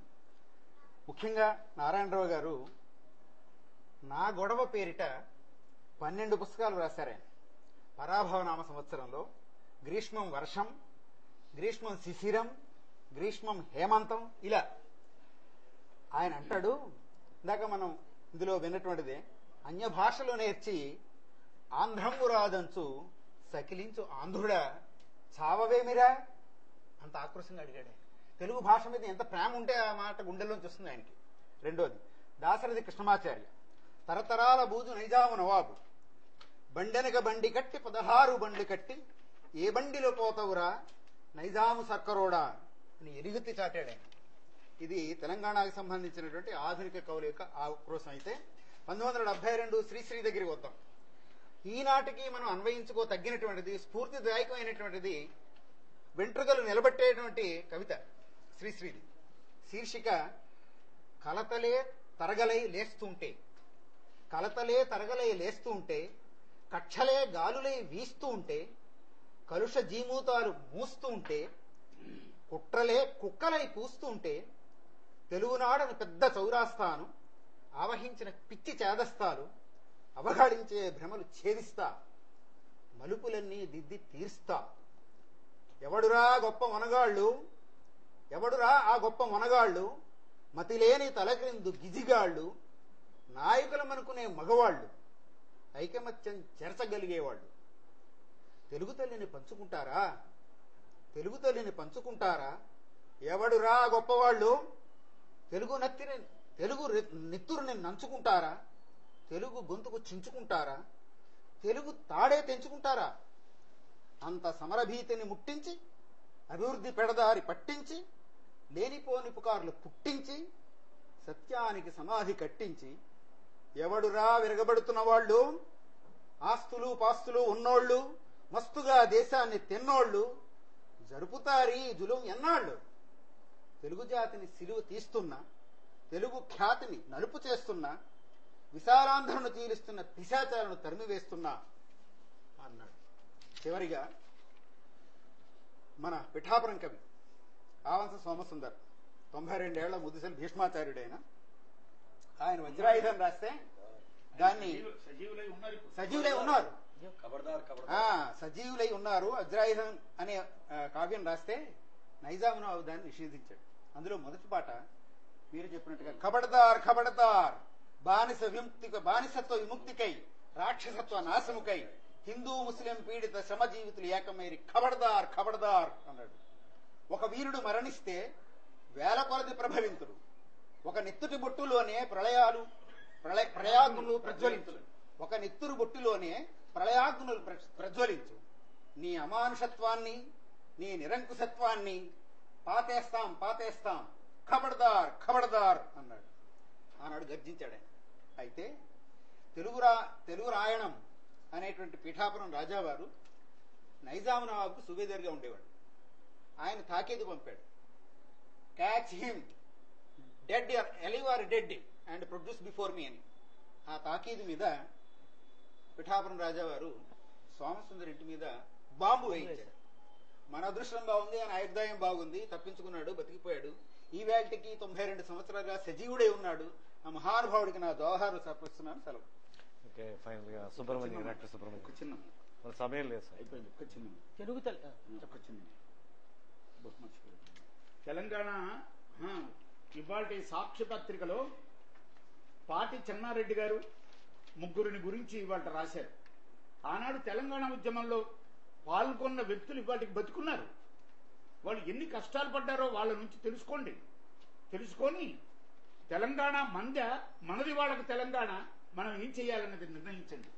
ముఖ్యంగా నారాయణరావు గారు నా గొడవ పేరిట 12 పుస్తకాలు రాశారాయన. పరాభవనామ సంవత్సరంలో గ్రీష్మం వర్షం, గ్రీష్మం శిశిరం, గ్రీష్మం హేమంతం, ఇలా ఆయన అంటాడు. ఇందాక మనం ఇందులో విన్నటువంటిదే, అన్య భాషలు నేర్చి ఆంధ్రంబు రాదంచు సకిలించు ఆంధ్రుడా చావవేమిరా అంత ఆక్రోశంగా అడిగాడు. తెలుగు భాష మీద ఎంత ప్రేమ ఉంటే ఆ మాట గుండెల్లోంచి వస్తుంది ఆయనకి. రెండోది దాశరథి కృష్ణమాచార్య, తరతరాల బూజు నైజాము నవాబు, బండెనక బండి కట్టి 16 బండ్లు కట్టి ఏ బండిలో పోతావురా నైజాము సర్కరోడా అని ఎలుగెత్తి చాటాడు. ఇది తెలంగాణకు సంబంధించినటువంటి ఆధునిక కవుల యొక్క ఆక్రోశం. అయితే 1972 శ్రీశ్రీ దగ్గరికి వద్దాం. ఈనాటికి మనం అన్వయించుకో తగ్గినటువంటిది, స్ఫూర్తిదాయకమైనటువంటిది, వెంట్రుకలు నిలబెట్టేటువంటి కవిత శ్రీశ్రీది. శీర్షిక కలతలే తరగలై లేస్తుంటే, కలతలే తరగలై లేస్తూ ఉంటే, కక్షలే గాలులై వీస్తూ ఉంటే, కలుష జీమూతాలు మూస్తూ ఉంటే, కుట్రలే కుక్కలై పూస్తూ ఉంటే, తెలుగునాడను పెద్ద చౌరాస్తాను ఆవహించిన పిచ్చి చేదస్తాలు అవగాడించే భ్రమలు ఛేదిస్తా, మలుపులన్నీ దిద్ది తీర్స్తా. ఎవడురా గొప్ప మొనగాళ్ళు, ఎవడురా ఆ గొప్ప మొనగాళ్ళు, మతిలేని తలక్రిందు గిజిగాళ్ళు, నాయకులమనుకునే మగవాళ్ళు, ఐకమత్యం చేర్చగలిగేవాళ్ళు. తెలుగు తల్లిని పంచుకుంటారా, తెలుగు తల్లిని పంచుకుంటారా? ఎవడురా గొప్పవాళ్ళు? తెలుగు నెత్తురుని నంచుకుంటారా? తెలుగు గొంతుకు చించుకుంటారా? తెలుగు తాడే తెంచుకుంటారా? అంత సమరభీతిని ముట్టించి, అభివృద్ధి పెడదారి పట్టించి, లేనిపోని పుకార్లు పుట్టించి, సత్యానికి సమాధి కట్టించి, ఎవడురా విరగబడుతున్న వాళ్ళు? ఆస్తులు పాస్తులు ఉన్నోళ్ళు, మస్తుగా దేశాన్ని తిన్నోళ్ళు, జరుపుతారీ జులుం ఎన్నాళ్ళు? తెలుగు జాతిని సిలువ తీస్తున్నా, తెలుగు ఖ్యాతిని నలుపు చేస్తున్నా, విశాలాంధ్రను చీలుస్తున్న పిశాచాలను తరిమివేస్తున్నా అన్నాడు. చివరిగా మన పిఠాపురం కవి ఆవంశ సోమసుందర్ 92 ఏళ్ల ముద్దుసలి భీష్మాచార్యుడైన ఆయన వజ్రాయుధం రాస్తే దాన్ని సజీవులై ఉన్నారు సజీవులై ఉన్నారు వజ్రాయుధం అనే కావ్యం రాస్తే నైజాం నవాబు దాన్ని నిషేధించాడు. అందులో మొదటి పాట మీరు చెప్పినట్టుగా ఖబర్దార్ ఖబర్దార్ బానిసత్వ విముక్తికై రాక్షసత్వ నాశముకై హిందూ ముస్లిం పీడిత శ్రమజీవితులు ఏకమైరి ఖబర్దార్ ఖబర్దార్ అన్నాడు. ఒక వీరుడు మరణిస్తే వేల కొలది ప్రభవింతుడు. ఒక నెత్తుటి బొట్టులోనే ప్రళయాగ్నులు ప్రజ్వలించు. ఒక నెత్తురు బొట్టులోనే ప్రళయాగ్నులు ప్రజ్వలించు. నీ అమానుషత్వాన్ని నీ నిరంకుశత్వాన్ని పాతేస్తాం పాతేస్తాం ఖబర్దార్ ఖబర్దార్ అన్నాడు. ఆనాడు గర్జించాడు ఆయన. అయితే తెలుగు రాయణం అనేటువంటి పీఠాపురం రాజావారు నైజాం నవాబుకు సుబేదర్గా ఉండేవాడు. ఆయన తాకేది పంపాడు, catch him dead alive or dead and produce before me అని. ఆ తాకీదు మీద పిఠాపురం రాజావారు సోమసుందర్ ఇంటి మీద బాంబు వేయించాడు. మన అదృష్టం బాగుంది, ఆయన ఆయుర్దాయం బాగుంది, తప్పించుకున్నాడు, బతికిపోయాడు. ఈ వేళకి 92 సంవత్సరాలుగా సజీవుడై ఉన్నాడు. ఆ మహానుభావుడికి నా దోహారు సమర్పిస్తున్నాను. సెలవు. ఓకే, ఫైనల్ గా సుబ్రహ్మణ్యం, డాక్టర్ సుబ్రహ్మణ్యం. ఒక చిన్న మన సమయం లేదు సార్. అయిపోయింది. ఒక చిన్న తెలుగు ఒక చిన్న తెలంగాణ ఇవాళ సాక్షి పత్రికలో పాటి చెన్నారెడ్డి గారు ముగ్గురిని గురించి ఇవాళ రాశారు. ఆనాడు తెలంగాణ ఉద్యమంలో పాల్గొన్న వ్యక్తులు ఇవాటికి బతుకున్నారు. వాళ్ళు ఎన్ని కష్టాలు పడ్డారో వాళ్ళ నుంచి తెలుసుకోండి. తెలుసుకొని తెలంగాణ మనది వాళ్ళకి తెలంగాణ మనం ఏం చేయాలన్నది నిర్ణయించండి.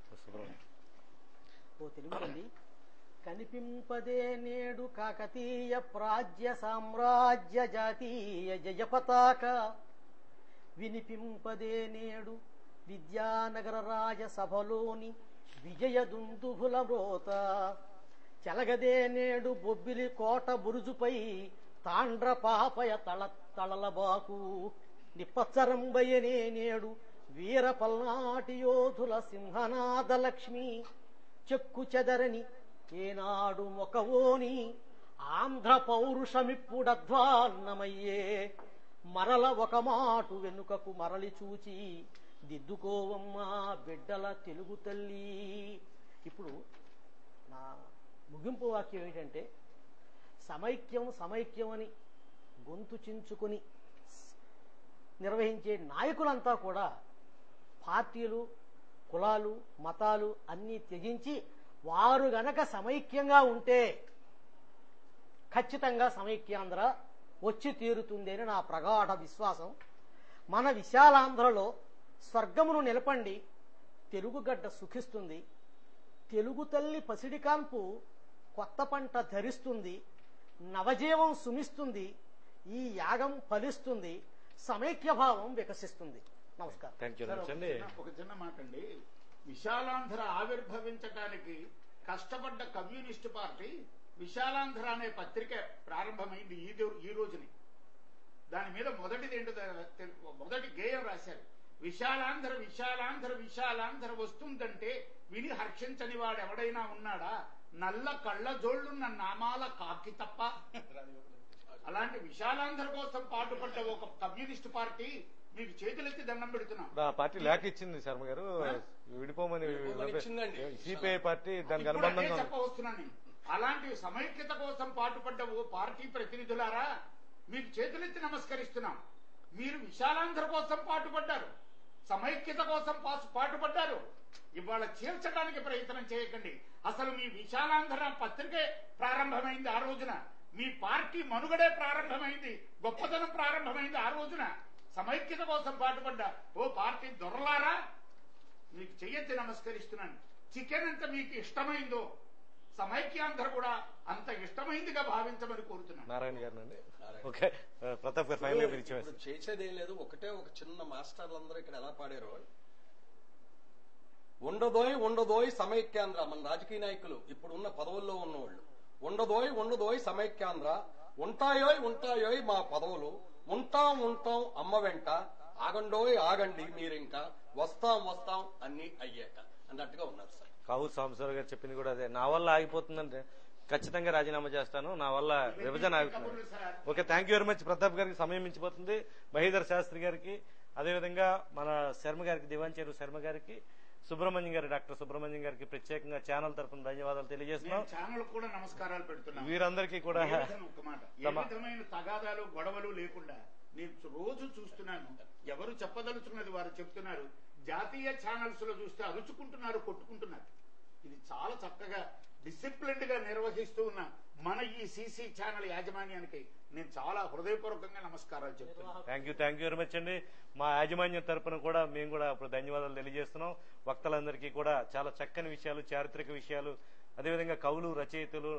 ఓ తెలుగుండి. కనిపింపదే నేడు కాకతీయ ప్రాజ్య సామ్రాజ్య జాతీయ జయ పతాక, వినిపింపదే నేడు విద్యానగర రాజసభలోని విజయ దుందుభుల మ్రోత, చెలగదే నేడు బొబ్బిలి కోట బురుజుపై తాండ్ర పాపయ తళలబాకు, నిప్పచ్చరంబయనే నేడు వీర పల్నాటి యోధుల సింహనాద లక్ష్మి, చెక్కు చెదరని ఏనాడు మొకవోని ఆంధ్ర పౌరుషమిప్పుడధ్వాన్నమయ్యే, మరల ఒక మాటు వెనుకకు మరలి చూచి దిద్దుకోవమ్మా బిడ్డల తెలుగు తల్లి. ఇప్పుడు నా ముగింపు వాక్యం ఏంటంటే, సమైక్యం సమైక్యం అని గొంతు చించుకొని నిర్వహించే నాయకులంతా కూడా పార్టీలు, కులాలు, మతాలు అన్నీ త్యజించి వారు గనక సమైక్యంగా ఉంటే ఖచ్చితంగా సమైక్యాంధ్ర వచ్చి తీరుతుంది అని నా ప్రగాఢ విశ్వాసం. మన విశాలాంధ్రలో స్వర్గమును నిలపండి, తెలుగుగడ్డ సుఖిస్తుంది, తెలుగు తల్లి పసిడి కాన్పు కొత్త పంట ధరిస్తుంది, నవజీవం సుమిస్తుంది, ఈ యాగం ఫలిస్తుంది, సమైక్యభావం వికసిస్తుంది. నమస్కారం. ఒక చిన్న మాట అండి. విశాలాంధ్ర ఆవిర్భవించడానికి కష్టపడ్డ కమ్యూనిస్టు పార్టీ విశాలాంధ్ర అనే పత్రిక ప్రారంభమైంది ఈ రోజుని. దాని మీద మొదటి గేయం రాశారు. విశాలాంధ్ర విశాలాంధ్ర విశాలాంధ్ర వస్తుందంటే విని హర్షించని వాడు ఎవడైనా ఉన్నాడా, నల్ల కళ్ళ జోళ్లున్న నామాల కాకి తప్ప. అలాంటి విశాలాంధ్ర కోసం పాటుపడ్డ ఒక కమ్యూనిస్టు పార్టీ మీకు చేతులెత్తి దండం పెడుతున్నాం. పార్టీ లేఖ ఇచ్చింది శర్మ గారు, విడిపోమని. సిపిఐ పార్టీ దానికి అనుబంధంగా చెప్పవస్తున్నాను. అలాంటి సమైక్యత కోసం పాటుపడ్డ ఓ పార్టీ ప్రతినిధులారా, మీకు చేతులెత్తి నమస్కరిస్తున్నాం. మీరు విశాలాంధ్ర కోసం పాటుపడ్డారు, సమైక్యత కోసం పాటుపడ్డారు. ఇవాళ చీల్చడానికి ప్రయత్నం చేయకండి. అసలు మీ విశాలాంధ్ర పత్రికే ప్రారంభమైంది ఆ రోజున, మీ పార్టీ మనుగడే ప్రారంభమైంది, గొప్పతనం ప్రారంభమైంది ఆ రోజున. సమైక్యత కోసం పాటుపడ్డా ఓ పార్టీ దొరలారా, మీకు చెయ్యెత్తి నమస్కరిస్తున్నాను. చికెన్ ఎంత మీకు ఇష్టమైందో సమైక్యాంధ్ర కూడా అంత ఇష్టమైందిగా భావించమని కోరుతున్నాను. నారాయణ గారు అండి. ఓకే, ప్రతాప్ గారు ఫైనల్ గా చేసేదేం లేదు. ఒకటే ఒక చిన్న మాస్టర్లందరూ ఇక్కడ ఎలా పాడారో, ఉండదోయ్ సమైక్యాంధ్ర. మన రాజకీయ నాయకులు ఇప్పుడున్న పదవుల్లో ఉన్నవాళ్ళు, ఉండదోయ్ సమైక్యాంధ్ర, ఉంటాయోయ్ మా పదవులు, ఉంటాం అమ్మ వెంట, ఆగండి మీరింకా వస్తాం అన్ని అయ్యాక అన్నట్టుగా ఉన్నారు సార్. కావు సాంబశివరావు గారు చెప్పింది కూడా అదే. నా వల్ల ఆగిపోతుందంటే ఖచ్చితంగా రాజీనామా చేస్తాను, నా వల్ల విభజన ఆగుతుంది. Okay, thank you very much. Pratap గారికి సమయం మించిపోతుంది. మహీధర్ శాస్త్రి గారికి, అదేవిధంగా మన శర్మ గారికి, దివాంచేరు శర్మ గారికి, సుబ్రహ్మణ్యం గారి, డాక్టర్ సుబ్రహ్మణ్యం గారికి ప్రత్యేకంగా ఛానల్ తరఫున ధన్యవాదాలు తెలియజేస్తున్నాం. ఛానల్ కూడా నమస్కారాలు పెడుతున్నాం. వీరందరికీ కూడా ఒక మాట, ఏ విధమైన తగాదాలు గొడవలు లేకుండా నేను రోజు చూస్తున్నాను. ఎవరు చెప్పదలుచున్నది వారు చెప్తున్నారు. జాతీయ ఛానల్స్ లో చూస్తే అరుచుకుంటున్నారు, కొట్టుకుంటున్నారు. ఇది చాలా చక్కగా డిసిప్లిన్డ్ గా నిర్వహిస్తూ ఉన్న మన ఈ సీసీ ఛానల్ యాజమాన్యానికి నేను చాలా హృదయపూర్వకంగా నమస్కారాలు చెప్తున్నాను. థ్యాంక్ యూ వెరీ మచ్ అండి. మా యాజమాన్యం తరపున కూడా మేము కూడా ఇప్పుడు ధన్యవాదాలు తెలియజేస్తున్నాం. వక్తలందరికీ కూడా చాలా చక్కని విషయాలు, చారిత్రక విషయాలు, అదేవిధంగా కవులు, రచయితలు,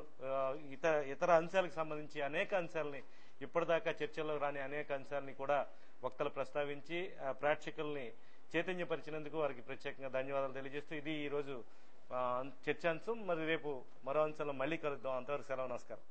ఇతర అంశాలకు సంబంధించి అనేక అంశాలని, ఇప్పటిదాకా చర్చల్లో రాని అనేక అంశాలని కూడా వక్తలు ప్రస్తావించి ప్రేక్షకుల్ని చైతన్యపరిచినందుకు వారికి ప్రత్యేకంగా ధన్యవాదాలు తెలియజేస్తూ ఇది ఈ రోజు చర్చాంశం. మరి రేపు మరో అంశంలో మళ్ళీ కలుద్దాం. అంతవరకు సెలవు, నమస్కారం.